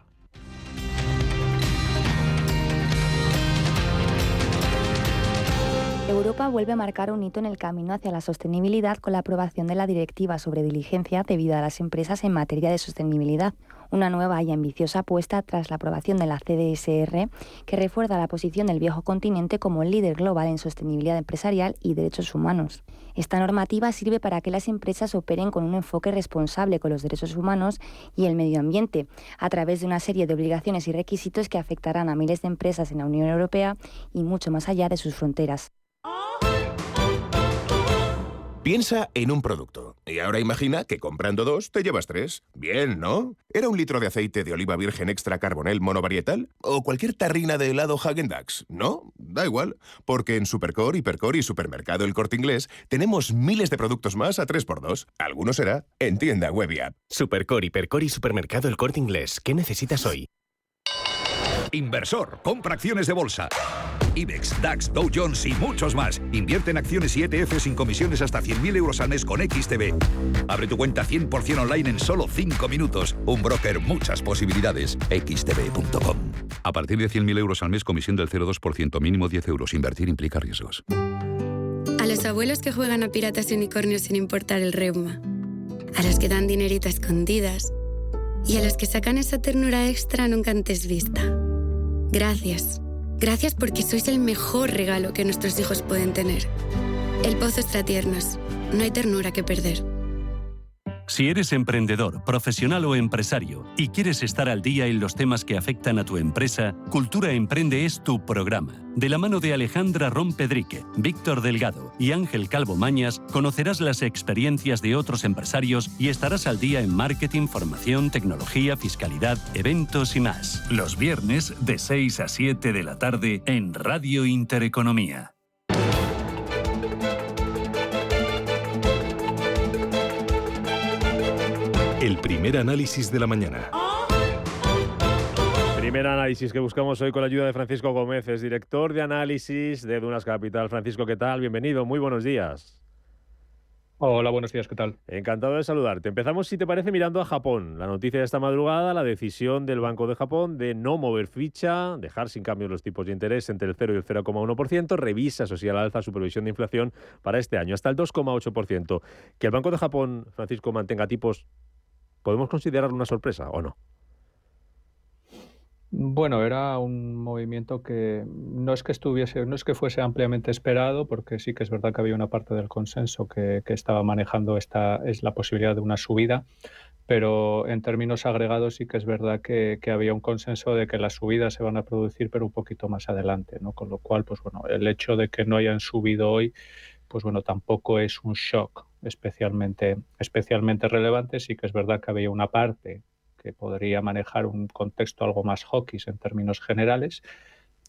Europa vuelve a marcar un hito en el camino hacia la sostenibilidad con la aprobación de la Directiva sobre diligencia debida a las empresas en materia de sostenibilidad, una nueva y ambiciosa apuesta tras la aprobación de la CSRD que refuerza la posición del viejo continente como líder global en sostenibilidad empresarial y derechos humanos. Esta normativa sirve para que las empresas operen con un enfoque responsable con los derechos humanos y el medio ambiente, a través de una serie de obligaciones y requisitos que afectarán a miles de empresas en la Unión Europea y mucho más allá de sus fronteras. Piensa en un producto. Y ahora imagina que comprando 2 te llevas 3. Bien, ¿no? ¿Era un litro de aceite de oliva virgen extra carbonel monovarietal? ¿O cualquier tarrina de helado Häagen-Dazs? No, da igual. Porque en Supercore, Hipercore y Supermercado El Corte Inglés tenemos miles de productos más a 3x2. Alguno será en tienda, web y app. Supercore, Hipercore y Supermercado El Corte Inglés. ¿Qué necesitas hoy? Inversor, compra acciones de bolsa. IBEX, DAX, Dow Jones y muchos más. Invierte en acciones y ETF sin comisiones hasta 100.000 euros al mes con XTB. Abre tu cuenta 100% online en solo 5 minutos. Un broker, muchas posibilidades. XTB.com. A partir de 100.000 euros al mes, comisión del 0,2%, mínimo 10 euros. Invertir implica riesgos. A los abuelos que juegan a piratas y unicornios sin importar el reuma. A los que dan dinerito a escondidas. Y a los que sacan esa ternura extra nunca antes vista. Gracias. Gracias porque sois el mejor regalo que nuestros hijos pueden tener. El Pozo Extratiernos. No hay ternura que perder. Si eres emprendedor, profesional o empresario y quieres estar al día en los temas que afectan a tu empresa, Cultura Emprende es tu programa. De la mano de Alejandra Rompedrique, Víctor Delgado y Ángel Calvo Mañas, conocerás las experiencias de otros empresarios y estarás al día en marketing, formación, tecnología, fiscalidad, eventos y más. Los viernes de 6 a 7 de la tarde en Radio Intereconomía. El primer análisis de la mañana. Primer análisis que buscamos hoy con la ayuda de Francisco Gómez, es director de análisis de Dunas Capital. Francisco, ¿qué tal? Bienvenido, muy buenos días. Hola, buenos días, ¿qué tal? Encantado de saludarte. Empezamos, si te parece, mirando a Japón. La noticia de esta madrugada, la decisión del Banco de Japón de no mover ficha, dejar sin cambio los tipos de interés entre el 0 y el 0,1%, revisa, eso sí, al alza su previsión de inflación para este año, hasta el 2,8%. Que el Banco de Japón, Francisco, mantenga tipos, ¿podemos considerarlo una sorpresa o no? Bueno, era un movimiento que no es que fuese ampliamente esperado, porque sí que es verdad que había una parte del consenso que estaba manejando es la posibilidad de una subida, pero en términos agregados sí que es verdad que había un consenso de que las subidas se van a producir, pero un poquito más adelante, ¿no? Con lo cual, pues bueno, el hecho de que no hayan subido hoy, pues bueno, tampoco es un shock especialmente relevante. Sí que es verdad que había una parte que podría manejar un contexto algo más hawkish en términos generales,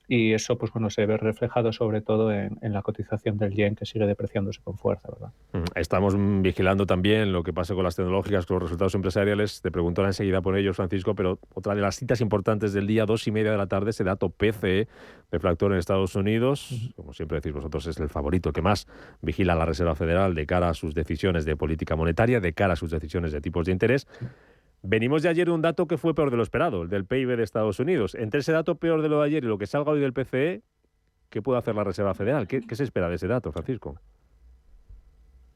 y eso, pues bueno, se ve reflejado sobre todo en la cotización del yen, que sigue depreciándose con fuerza, ¿verdad? Estamos vigilando también lo que pasa con las tecnológicas, con los resultados empresariales. Te preguntaré enseguida por ellos, Francisco, pero otra de las citas importantes del día, 2:30 de la tarde, ese dato PCE deflactor en Estados Unidos. Como siempre decís vosotros, es el favorito que más vigila la Reserva Federal de cara a sus decisiones de política monetaria, de cara a sus decisiones de tipos de interés. Venimos de ayer de un dato que fue peor de lo esperado, el del PIB de Estados Unidos. Entre ese dato peor de lo de ayer y lo que salga hoy del PCE, ¿qué puede hacer la Reserva Federal? ¿Qué se espera de ese dato, Francisco?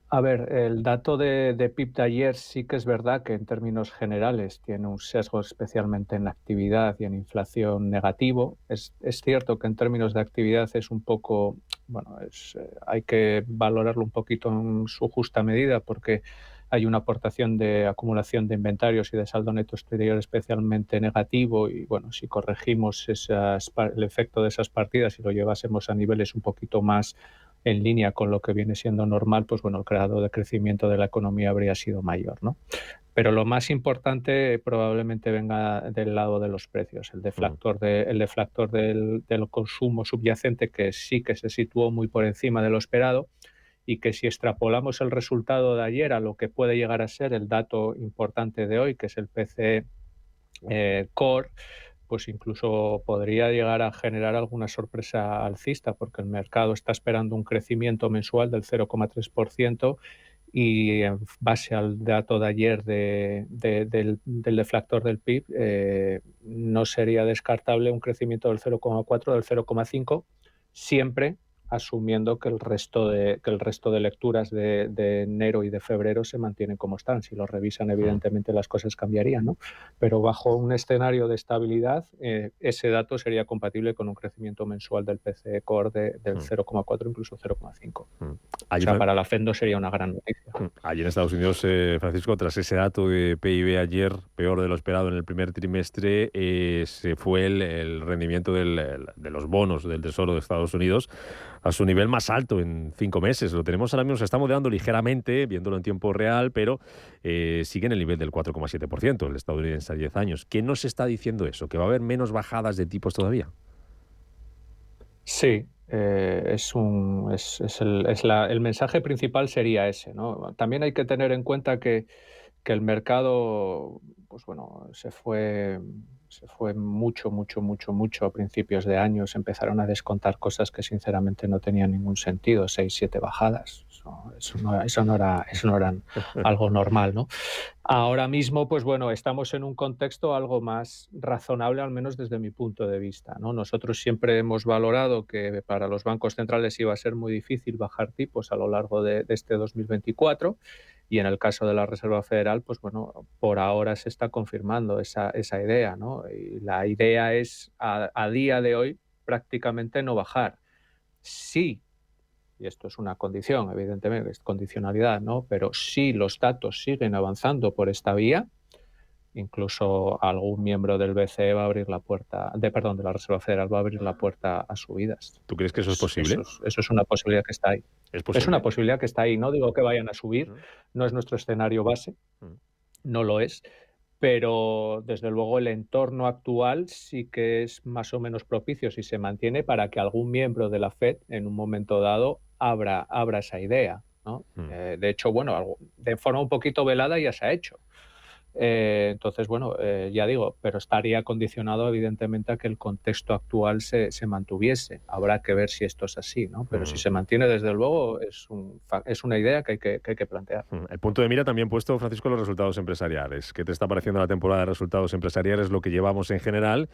A ver, el dato de PIB de ayer sí que es verdad que en términos generales tiene un sesgo especialmente en actividad y en inflación negativo. Es cierto que en términos de actividad es un poco, bueno, hay que valorarlo un poquito en su justa medida, porque hay una aportación de acumulación de inventarios y de saldo neto exterior especialmente negativo, y bueno, si corregimos el efecto de esas partidas y lo llevásemos a niveles un poquito más en línea con lo que viene siendo normal, pues bueno, el grado de crecimiento de la economía habría sido mayor, ¿no? Pero lo más importante probablemente venga del lado de los precios, el deflactor del consumo subyacente, que sí que se situó muy por encima de lo esperado, y que si extrapolamos el resultado de ayer a lo que puede llegar a ser el dato importante de hoy, que es el PCE Core, pues incluso podría llegar a generar alguna sorpresa alcista, porque el mercado está esperando un crecimiento mensual del 0,3%, y en base al dato de ayer del deflactor del PIB, no sería descartable un crecimiento del 0,4, del 0,5, siempre asumiendo que el resto de lecturas de enero y de febrero se mantienen como están. Si lo revisan, evidentemente las cosas cambiarían, ¿no? Pero bajo un escenario de estabilidad, ese dato sería compatible con un crecimiento mensual del PCE Core del 0,4, incluso 0,5. O sea, para la Fed no sería una gran noticia. Allí en Estados Unidos, Francisco, tras ese dato de PIB ayer, peor de lo esperado en el primer trimestre, se fue el rendimiento de los bonos del Tesoro de Estados Unidos a su nivel más alto en 5 meses. Lo tenemos ahora mismo, se está moderando ligeramente, viéndolo en tiempo real, pero sigue en el nivel del 4,7%, el estadounidense a 10 años. ¿Qué nos está diciendo eso? ¿Que va a haber menos bajadas de tipos todavía? Sí, el mensaje principal sería ese, ¿no? También hay que tener en cuenta que el mercado, pues bueno, se fue Se fue mucho a principios de año. Se empezaron a descontar cosas que sinceramente no tenían ningún sentido, 6, 7 bajadas. Eso no era algo normal, ¿no? Ahora mismo, pues bueno, estamos en un contexto algo más razonable, al menos desde mi punto de vista, ¿no? Nosotros siempre hemos valorado que para los bancos centrales iba a ser muy difícil bajar tipos a lo largo de este 2024. Y en el caso de la Reserva Federal, pues bueno, por ahora se está confirmando esa idea, ¿no? Y la idea es, a día de hoy, prácticamente no bajar. Sí, y esto es una condición, evidentemente, es condicionalidad, ¿no? Pero si los datos siguen avanzando por esta vía, incluso algún miembro del BCE va a abrir la puerta, de la Reserva Federal va a abrir la puerta a subidas. ¿Tú crees que eso es posible? Eso es una posibilidad que está ahí. Es una posibilidad que está ahí. No digo que vayan a subir, no es nuestro escenario base, no lo es, pero desde luego el entorno actual sí que es más o menos propicio, si se mantiene, para que algún miembro de la FED en un momento dado abra esa idea, ¿no? De hecho, bueno, de forma un poquito velada ya se ha hecho. Entonces, bueno, ya digo, pero estaría condicionado evidentemente a que el contexto actual se mantuviese. Habrá que ver si esto es así, ¿no? Pero si se mantiene, desde luego, es una idea que hay que plantear. El punto de mira también puesto, Francisco, los resultados empresariales. ¿Qué te está pareciendo la temporada de resultados empresariales, lo que llevamos en general?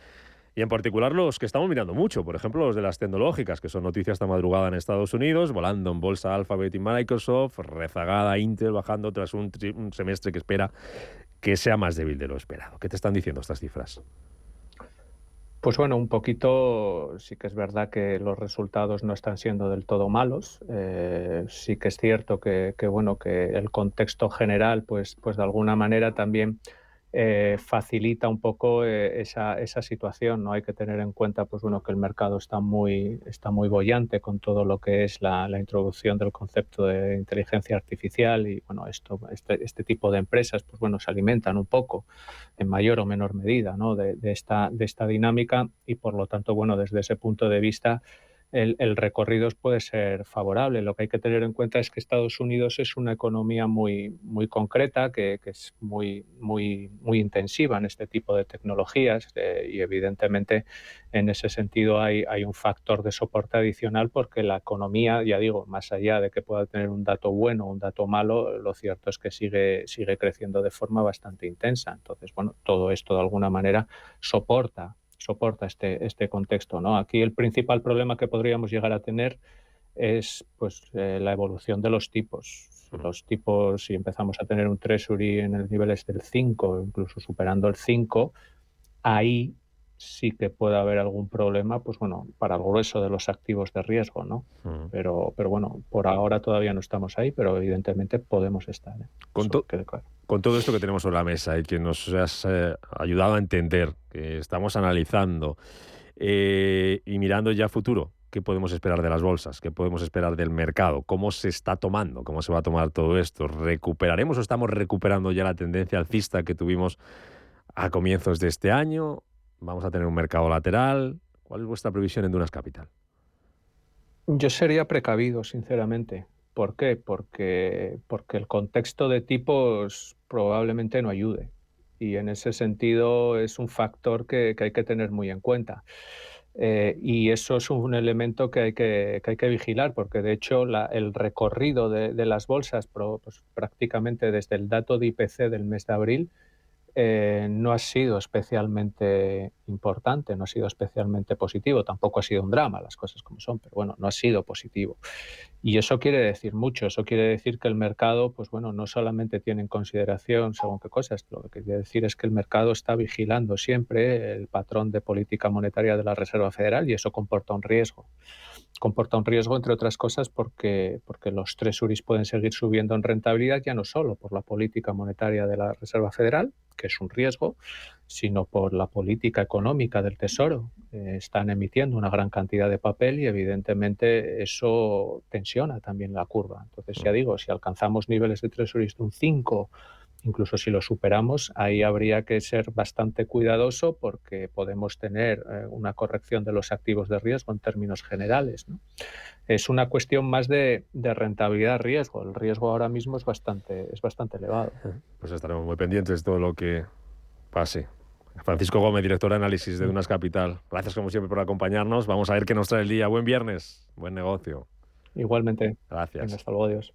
Y en particular los que estamos mirando mucho, por ejemplo, los de las tecnológicas, que son noticias esta madrugada en Estados Unidos, volando en bolsa Alphabet y Microsoft, rezagada Intel bajando tras un semestre que espera que sea más débil de lo esperado. ¿Qué te están diciendo estas cifras? Pues bueno, un poquito sí que es verdad que los resultados no están siendo del todo malos. Sí que es cierto que el contexto general, pues de alguna manera también facilita un poco esa situación, ¿no? Hay que tener en cuenta, pues bueno, que el mercado está muy boyante con todo lo que es la introducción del concepto de inteligencia artificial y bueno, este tipo de empresas, pues bueno, se alimentan un poco en mayor o menor medida, ¿no? de esta dinámica y por lo tanto, bueno, desde ese punto de vista el recorrido puede ser favorable. Lo que hay que tener en cuenta es que Estados Unidos es una economía muy concreta, que es muy intensiva en este tipo de tecnologías y evidentemente en ese sentido hay un factor de soporte adicional porque la economía, ya digo, más allá de que pueda tener un dato bueno o un dato malo, lo cierto es que sigue creciendo de forma bastante intensa. Entonces, bueno, todo esto de alguna manera soporta este contexto, ¿no? Aquí el principal problema que podríamos llegar a tener es pues la evolución de los tipos. Los tipos, si empezamos a tener un Treasury en el niveles del 5, incluso superando el 5, ahí sí que puede haber algún problema, pues bueno, para el grueso de los activos de riesgo, ¿no? Pero bueno, por ahora todavía no estamos ahí, pero evidentemente podemos estar, ¿eh? Con todo esto que tenemos sobre la mesa y que nos has ayudado a entender, que estamos analizando y mirando ya a futuro, ¿qué podemos esperar de las bolsas? ¿Qué podemos esperar del mercado? ¿Cómo se está tomando? ¿Cómo se va a tomar todo esto? ¿Recuperaremos o estamos recuperando ya la tendencia alcista que tuvimos a comienzos de este año? ¿Vamos a tener un mercado lateral? ¿Cuál es vuestra previsión en Dunas Capital? Yo sería precavido, sinceramente. ¿Por qué? Porque el contexto de tipos probablemente no ayude. Y en ese sentido es un factor que hay que tener muy en cuenta. Y eso es un elemento que hay que vigilar, porque de hecho el recorrido de las bolsas, pues, prácticamente desde el dato de IPC del mes de abril, no ha sido especialmente importante, no ha sido especialmente positivo, tampoco ha sido un drama, las cosas como son, pero bueno, no ha sido positivo. Y eso quiere decir mucho, eso quiere decir que el mercado, pues bueno, no solamente tiene en consideración según qué cosas, lo que quiere decir es que el mercado está vigilando siempre el patrón de política monetaria de la Reserva Federal y eso comporta un riesgo. Comporta un riesgo, entre otras cosas, porque los treasuries pueden seguir subiendo en rentabilidad, ya no solo por la política monetaria de la Reserva Federal, que es un riesgo, sino por la política económica del Tesoro. Están emitiendo una gran cantidad de papel y evidentemente eso tensiona también la curva. Entonces, ya digo, si alcanzamos niveles de treasuries de un 5, incluso si lo superamos, ahí habría que ser bastante cuidadoso porque podemos tener una corrección de los activos de riesgo en términos generales, ¿no? Es una cuestión más de rentabilidad-riesgo. El riesgo ahora mismo es bastante elevado. Pues estaremos muy pendientes de todo lo que pase Francisco Gómez, director de análisis de Dunas Capital. Gracias como siempre por acompañarnos. Vamos a ver qué nos trae el día. Buen viernes, buen negocio. Igualmente. Gracias. Venga, hasta luego, adiós.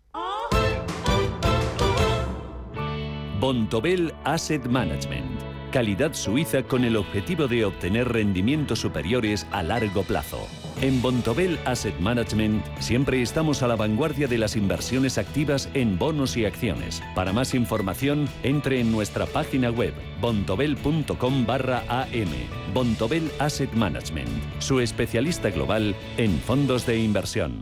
Bontobel Asset Management. Calidad suiza con el objetivo de obtener rendimientos superiores a largo plazo. En Bontobel Asset Management siempre estamos a la vanguardia de las inversiones activas en bonos y acciones. Para más información, entre en nuestra página web bontobel.com/am. Bontobel Asset Management, su especialista global en fondos de inversión.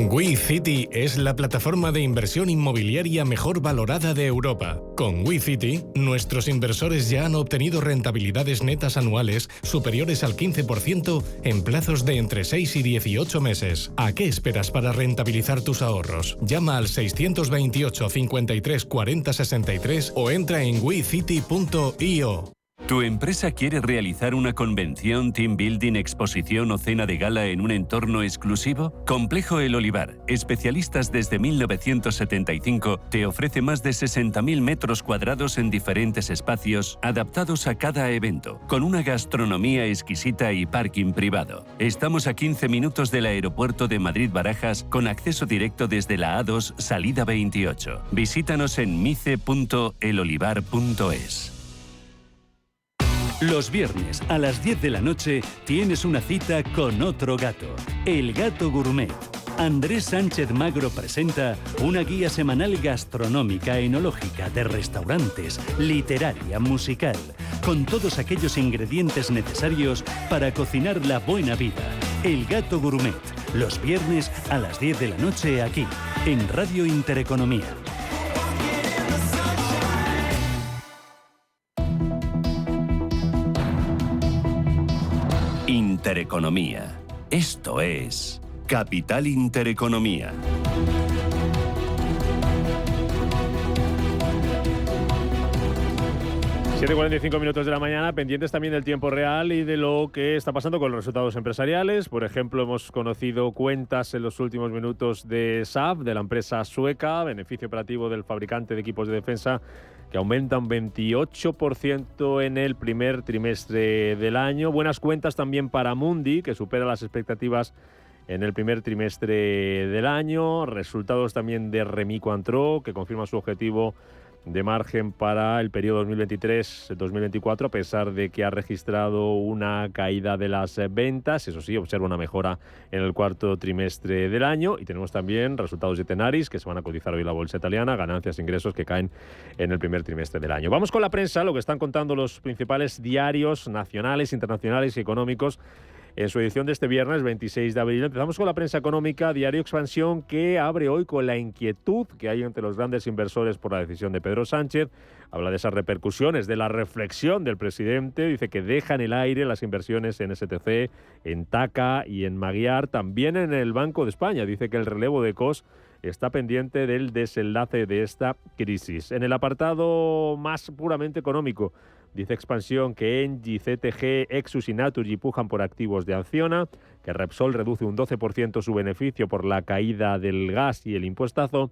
WeCity es la plataforma de inversión inmobiliaria mejor valorada de Europa. Con WeCity, nuestros inversores ya han obtenido rentabilidades netas anuales superiores al 15% en plazos de entre 6 y 18 meses. ¿A qué esperas para rentabilizar tus ahorros? Llama al 628 53 40 63 o entra en wecity.io. ¿Tu empresa quiere realizar una convención, team building, exposición o cena de gala en un entorno exclusivo? Complejo El Olivar, especialistas desde 1975, te ofrece más de 60.000 metros cuadrados en diferentes espacios adaptados a cada evento, con una gastronomía exquisita y parking privado. Estamos a 15 minutos del aeropuerto de Madrid-Barajas con acceso directo desde la A2, salida 28. Visítanos en mice.elolivar.es. Los viernes a las 10 de la noche tienes una cita con otro gato, El Gato Gourmet. Andrés Sánchez Magro presenta una guía semanal gastronómica, enológica, de restaurantes, literaria, musical, con todos aquellos ingredientes necesarios para cocinar la buena vida. El Gato Gourmet, los viernes a las 10 de la noche aquí, en Radio Intereconomía. Intereconomía. Esto es Capital Intereconomía. Siete 7:45 minutos de la mañana, pendientes también del tiempo real y de lo que está pasando con los resultados empresariales. Por ejemplo, hemos conocido cuentas en los últimos minutos de Saab, de la empresa sueca, beneficio operativo del fabricante de equipos de defensa, que aumenta un 28% en el primer trimestre del año. Buenas cuentas también para Mundi, que supera las expectativas en el primer trimestre del año. Resultados también de Rémy Cointreau, que confirma su objetivo de margen para el periodo 2023-2024, a pesar de que ha registrado una caída de las ventas. Eso sí, observa una mejora en el cuarto trimestre del año. Y tenemos también resultados de Tenaris, que se van a cotizar hoy en la bolsa italiana, ganancias e ingresos que caen en el primer trimestre del año. Vamos con la prensa, lo que están contando los principales diarios nacionales, internacionales y económicos en su edición de este viernes 26 de abril. Empezamos con la prensa económica, Diario Expansión, que abre hoy con la inquietud que hay entre los grandes inversores por la decisión de Pedro Sánchez. Habla de esas repercusiones, de la reflexión del presidente. Dice que deja en el aire las inversiones en STC, en TACA y en Magyar, también en el Banco de España. Dice que el relevo de COS está pendiente del desenlace de esta crisis. En el apartado más puramente económico, dice Expansión que Engie, CTG, Exus y Naturgy pujan por activos de Acciona, que Repsol reduce un 12% su beneficio por la caída del gas y el impuestazo,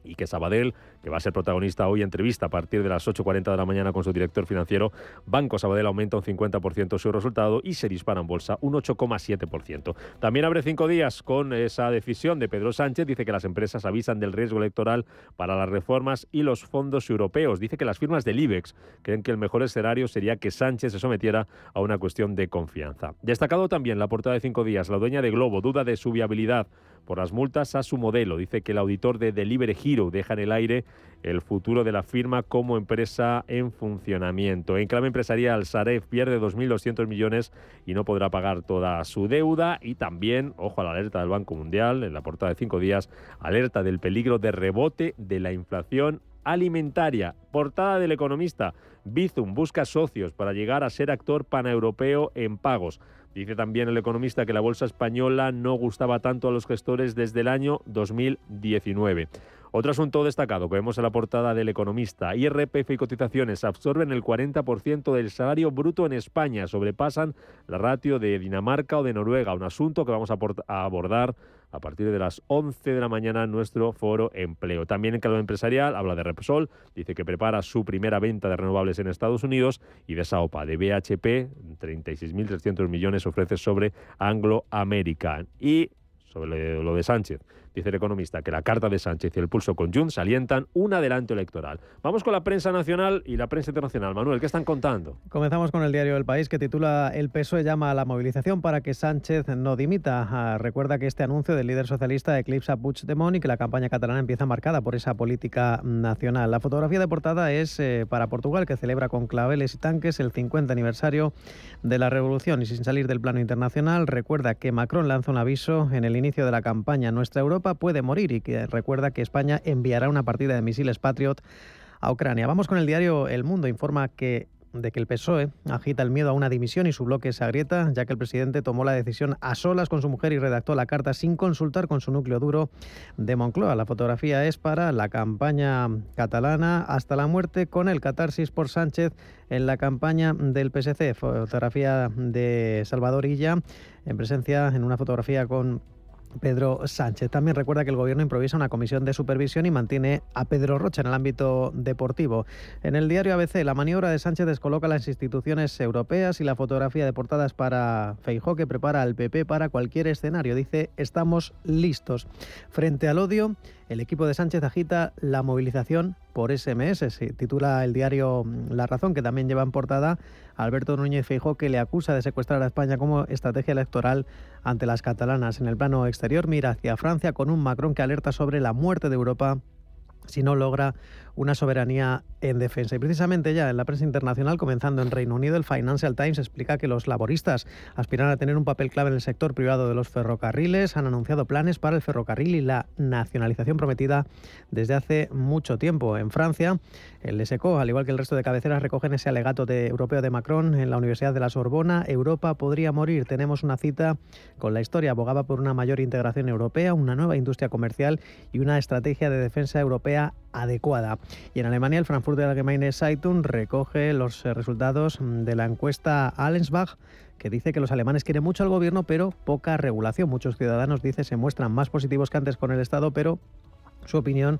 y que Sabadell, que va a ser protagonista hoy, entrevista a partir de las 8:40 de la mañana con su director financiero. Banco Sabadell aumenta un 50% su resultado y se dispara en bolsa un 8,7%. También abre 5 días con esa decisión de Pedro Sánchez. Dice que las empresas avisan del riesgo electoral para las reformas y los fondos europeos. Dice que las firmas del IBEX creen que el mejor escenario sería que Sánchez se sometiera a una cuestión de confianza. Destacado también la portada de 5 días, la dueña de Globo duda de su viabilidad por las multas a su modelo. Dice que el auditor de Delivery Hero deja en el aire el futuro de la firma como empresa en funcionamiento. En clave empresarial, Sareb pierde 2.200 millones y no podrá pagar toda su deuda. Y también, ojo a la alerta del Banco Mundial, en la portada de 5 días, alerta del peligro de rebote de la inflación alimentaria. Portada del Economista, Bizum busca socios para llegar a ser actor paneuropeo en pagos. Dice también el Economista que la bolsa española no gustaba tanto a los gestores desde el año 2019. Otro asunto destacado que vemos en la portada del Economista: IRPF y cotizaciones absorben el 40% del salario bruto en España, sobrepasan la ratio de Dinamarca o de Noruega, un asunto que vamos a abordar a partir de las 11 de la mañana en nuestro foro Empleo. También en calor empresarial habla de Repsol, dice que prepara su primera venta de renovables en Estados Unidos, y de Saopa, de BHP, 36.300 millones ofrece sobre Anglo American. Y sobre lo de Sánchez, dice el Economista que la carta de Sánchez y el pulso con Junts alientan un adelanto electoral. Vamos con la prensa nacional y la prensa internacional. Manuel, ¿qué están contando? Comenzamos con el diario El País, que titula: El PSOE llama a la movilización para que Sánchez no dimita. Recuerda que este anuncio del líder socialista eclipsa a Puigdemont y que la campaña catalana empieza marcada por esa política nacional. La fotografía de portada es para Portugal, que celebra con claveles y tanques el 50 aniversario de la revolución. Y sin salir del plano internacional, recuerda que Macron lanza un aviso en el inicio de la campaña: Nuestra Europa puede morir, y que recuerda que España enviará una partida de misiles Patriot a Ucrania. Vamos con el diario El Mundo. Informa de que el PSOE agita el miedo a una dimisión y su bloque se agrieta, ya que el presidente tomó la decisión a solas con su mujer y redactó la carta sin consultar con su núcleo duro de Moncloa. La fotografía es para la campaña catalana hasta la muerte, con el catarsis por Sánchez en la campaña del PSC. Fotografía de Salvador Illa en presencia en una fotografía con Pedro Sánchez. También recuerda que el Gobierno improvisa una comisión de supervisión y mantiene a Pedro Rocha en el ámbito deportivo. En el diario ABC, la maniobra de Sánchez descoloca las instituciones europeas, y la fotografía de portada es para Feijóo, que prepara al PP para cualquier escenario. Dice: estamos listos. Frente al odio, el equipo de Sánchez agita la movilización por SMS. Se titula el diario La Razón, que también lleva en portada a Alberto Núñez Feijóo, que le acusa de secuestrar a España como estrategia electoral ante las catalanas. En el plano exterior mira hacia Francia, con un Macron que alerta sobre la muerte de Europa si no logra una soberanía en defensa. Y precisamente ya en la prensa internacional, comenzando en Reino Unido, el Financial Times explica que los laboristas aspiran a tener un papel clave en el sector privado de los ferrocarriles. Han anunciado planes para el ferrocarril y la nacionalización prometida desde hace mucho tiempo. En Francia, el SECO, al igual que el resto de cabeceras, recogen ese alegato europeo de Macron en la Universidad de la Sorbona: Europa podría morir. Tenemos una cita con la historia. Abogaba por una mayor integración europea, una nueva industria comercial y una estrategia de defensa europea adecuada. Y en Alemania, el Frankfurter Allgemeine Zeitung recoge los resultados de la encuesta Allensbach, que dice que los alemanes quieren mucho al gobierno, pero poca regulación. Muchos ciudadanos, dice, se muestran más positivos que antes con el Estado, pero en su opinión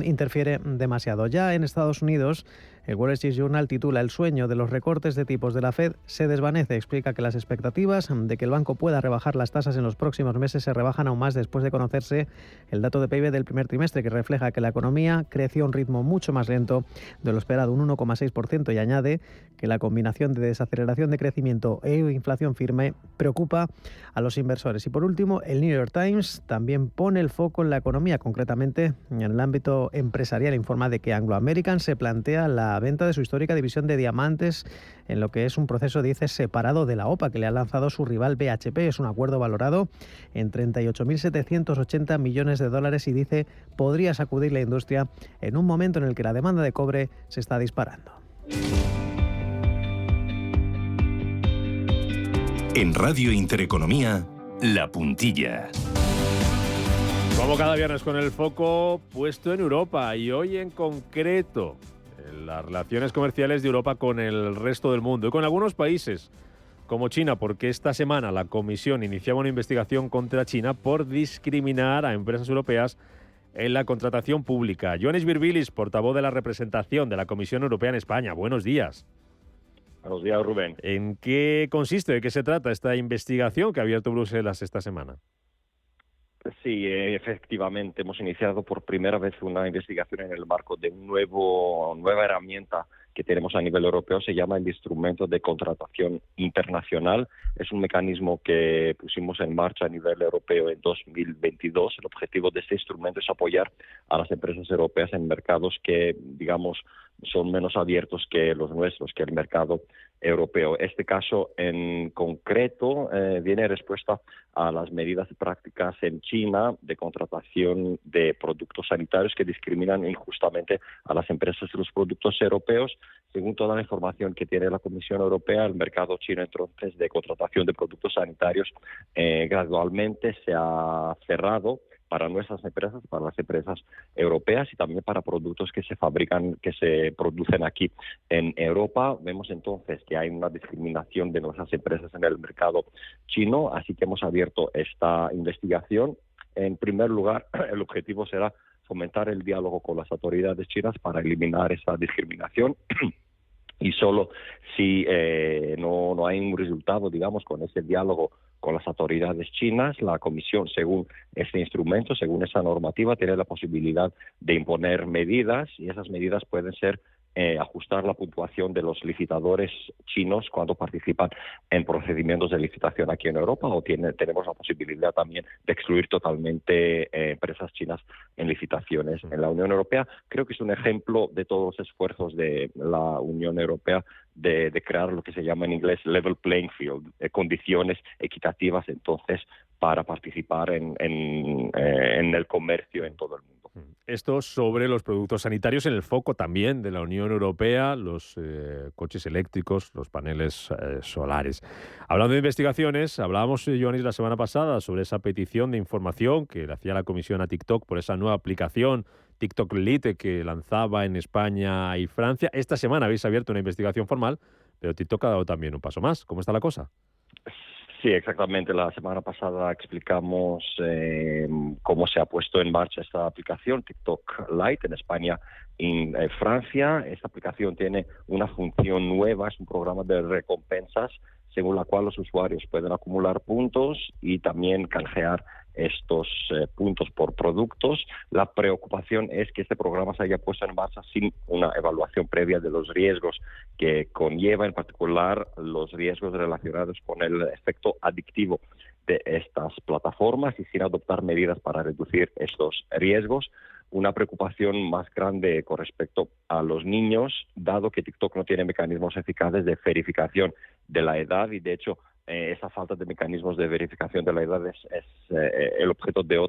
interfiere demasiado. Ya en Estados Unidos, el Wall Street Journal titula: El sueño de los recortes de tipos de la Fed se desvanece. Explica que las expectativas de que el banco pueda rebajar las tasas en los próximos meses se rebajan aún más después de conocerse el dato de PIB del primer trimestre, que refleja que la economía creció a un ritmo mucho más lento de lo esperado, un 1,6%, y añade que la combinación de desaceleración de crecimiento e inflación firme preocupa a los inversores. Y por último, el New York Times también pone el foco en la economía, concretamente en el ámbito empresarial. Informa de que Anglo American se plantea la venta de su histórica división de diamantes en lo que es un proceso, dice, separado de la OPA, que le ha lanzado su rival BHP. Es un acuerdo valorado en 38.780 millones de dólares y, dice, podría sacudir la industria en un momento en el que la demanda de cobre se está disparando. En Radio Intereconomía, La Puntilla. Como cada viernes, con el foco puesto en Europa, y hoy en concreto en las relaciones comerciales de Europa con el resto del mundo y con algunos países como China, porque esta semana la Comisión iniciaba una investigación contra China por discriminar a empresas europeas en la contratación pública. Ioannis Virbilis, portavoz de la representación de la Comisión Europea en España. Buenos días. Buenos días, Rubén. ¿En qué consiste, de qué se trata esta investigación que ha abierto Bruselas esta semana? Sí, efectivamente, hemos iniciado por primera vez una investigación en el marco de una nueva herramienta que tenemos a nivel europeo. Se llama el Instrumento de Contratación Internacional. Es un mecanismo que pusimos en marcha a nivel europeo en 2022. El objetivo de este instrumento es apoyar a las empresas europeas en mercados que, digamos, son menos abiertos que los nuestros, que el mercado europeo. Este caso en concreto viene en respuesta a las medidas prácticas en China de contratación de productos sanitarios que discriminan injustamente a las empresas de los productos europeos. Según toda la información que tiene la Comisión Europea, el mercado chino entonces de contratación de productos sanitarios gradualmente se ha cerrado para nuestras empresas, para las empresas europeas y también para productos que se fabrican, que se producen aquí en Europa. Vemos entonces que hay una discriminación de nuestras empresas en el mercado chino, así que hemos abierto esta investigación. En primer lugar, el objetivo será fomentar el diálogo con las autoridades chinas para eliminar esa discriminación. Y solo si no hay un resultado, digamos, con ese diálogo con las autoridades chinas, la Comisión, según este instrumento, según esa normativa, tiene la posibilidad de imponer medidas, y esas medidas pueden ser ajustar la puntuación de los licitadores chinos cuando participan en procedimientos de licitación aquí en Europa, o tenemos la posibilidad también de excluir totalmente empresas chinas en licitaciones en la Unión Europea. Creo que es un ejemplo de todos los esfuerzos de la Unión Europea de crear lo que se llama en inglés level playing field, condiciones equitativas entonces para participar en el comercio en todo el mundo. Esto sobre los productos sanitarios, en el foco también de la Unión Europea, los coches eléctricos, los paneles solares. Hablando de investigaciones, hablábamos, Ioannis, la semana pasada sobre esa petición de información que le hacía la Comisión a TikTok por esa nueva aplicación TikTok Lite que lanzaba en España y Francia. Esta semana habéis abierto una investigación formal, pero TikTok ha dado también un paso más. ¿Cómo está la cosa? Sí, exactamente. La semana pasada explicamos cómo se ha puesto en marcha esta aplicación TikTok Lite en España y en Francia. Esta aplicación tiene una función nueva, es un programa de recompensas según la cual los usuarios pueden acumular puntos y también canjear estos puntos por productos. La preocupación es que este programa se haya puesto en marcha sin una evaluación previa de los riesgos que conlleva, en particular los riesgos relacionados con el efecto adictivo de estas plataformas, y sin adoptar medidas para reducir estos riesgos. Una preocupación más grande con respecto a los niños, dado que TikTok no tiene mecanismos eficaces de verificación de la edad, y de hecho esa falta de mecanismos de verificación de la edad es el objeto de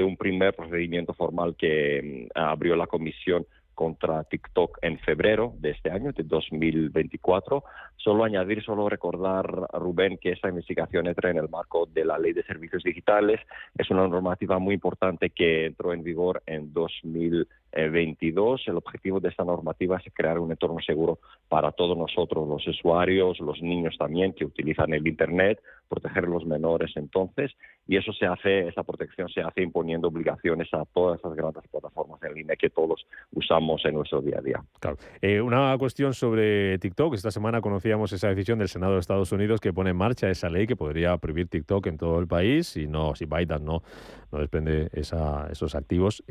un primer procedimiento formal que abrió la Comisión contra TikTok en febrero de este año, de 2024. Solo recordar, Rubén, que esta investigación entra en el marco de la Ley de Servicios Digitales. Es una normativa muy importante que entró en vigor en 2022. El objetivo de esta normativa es crear un entorno seguro para todos nosotros, los usuarios, los niños también que utilizan el Internet, proteger a los menores entonces, y esa protección se hace imponiendo obligaciones a todas esas grandes plataformas en línea que todos usamos en nuestro día a día. Claro. Una cuestión sobre TikTok. Esta semana conocíamos esa decisión del Senado de Estados Unidos que pone en marcha esa ley que podría prohibir TikTok en todo el país si Biden no desprende esos activos.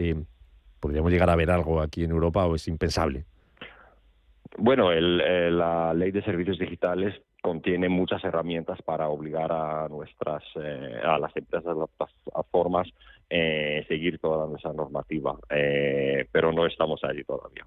¿Podríamos llegar a ver algo aquí en Europa o es impensable? Bueno, la Ley de Servicios Digitales contiene muchas herramientas para obligar a las empresas, las plataformas, seguir toda nuestra normativa, pero no estamos allí todavía.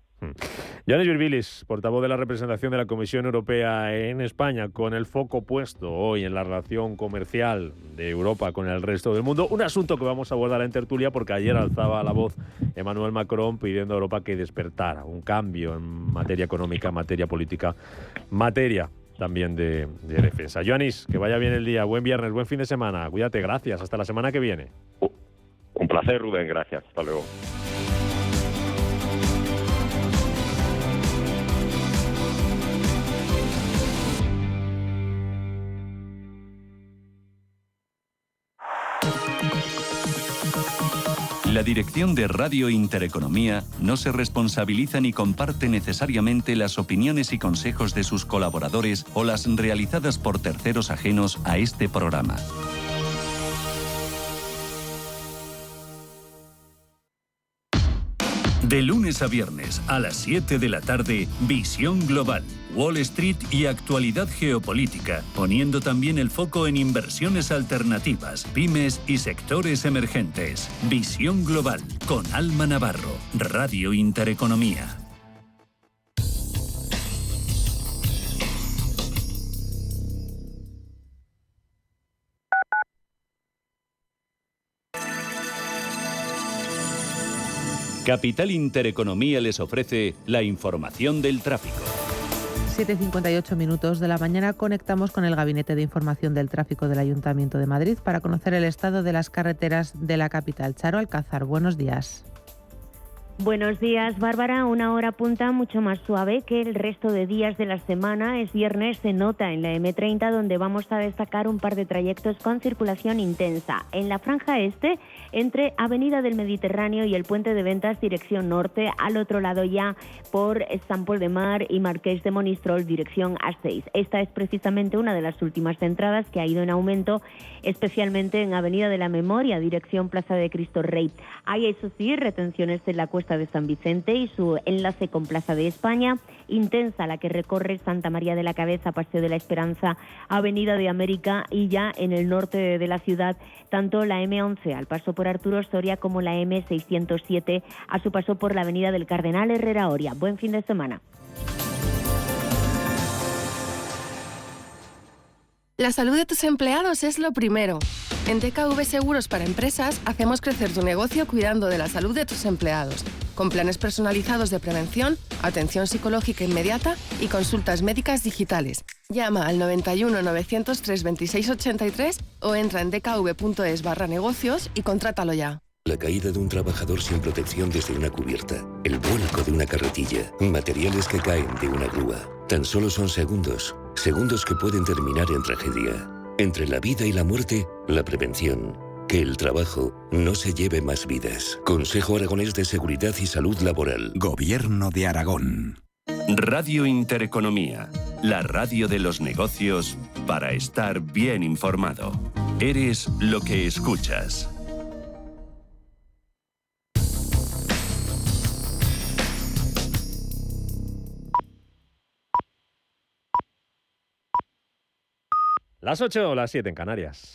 Ioannis Virbilis, portavoz de la representación de la Comisión Europea en España, con el foco puesto hoy en la relación comercial de Europa con el resto del mundo. Un asunto que vamos a abordar en tertulia porque ayer alzaba la voz Emmanuel Macron pidiendo a Europa que despertara un cambio en materia económica, materia política, materia también de defensa. Ioannis, que vaya bien el día, buen viernes, buen fin de semana, cuídate, gracias, hasta la semana que viene. Un placer, Rubén, gracias, hasta luego. La dirección de Radio Intereconomía no se responsabiliza ni comparte necesariamente las opiniones y consejos de sus colaboradores o las realizadas por terceros ajenos a este programa. De lunes a viernes a las 7 de la tarde, Visión Global, Wall Street y actualidad geopolítica, poniendo también el foco en inversiones alternativas, pymes y sectores emergentes. Visión Global, con Alma Navarro, Radio Intereconomía. Capital Intereconomía les ofrece la información del tráfico. 7:58 minutos de la mañana conectamos con el Gabinete de Información del Tráfico del Ayuntamiento de Madrid para conocer el estado de las carreteras de la capital. Charo Alcázar, buenos días. Buenos días, Bárbara. Una hora punta mucho más suave que el resto de días de la semana. Es viernes, se nota en la M30, donde vamos a destacar un par de trayectos con circulación intensa. En la franja este, entre Avenida del Mediterráneo y el Puente de Ventas, dirección norte, al otro lado ya por Sant Pol de Mar y Marqués de Monistrol, dirección A6. Esta es precisamente una de las últimas entradas que ha ido en aumento, especialmente en Avenida de la Memoria, dirección Plaza de Cristo Rey. Hay, eso sí, retenciones en la Cuesta de San Vicente y su enlace con Plaza de España, intensa la que recorre Santa María de la Cabeza, Paseo de la Esperanza, Avenida de América, y ya en el norte de la ciudad, tanto la M11 al paso por Arturo Soria como la M607 a su paso por la Avenida del Cardenal Herrera Oria. Buen fin de semana. La salud de tus empleados es lo primero. En DKV Seguros para Empresas hacemos crecer tu negocio cuidando de la salud de tus empleados, con planes personalizados de prevención, atención psicológica inmediata y consultas médicas digitales. Llama al 91 903 26 83 o entra en dkv.es/negocios y contrátalo ya. La caída de un trabajador sin protección desde una cubierta, el vuelco de una carretilla, materiales que caen de una grúa. Tan solo son segundos, segundos que pueden terminar en tragedia. Entre la vida y la muerte, la prevención. Que el trabajo no se lleve más vidas. Consejo Aragonés de Seguridad y Salud Laboral. Gobierno de Aragón. Radio Intereconomía, la radio de los negocios para estar bien informado. Eres lo que escuchas. Las 8 o las 7 en Canarias.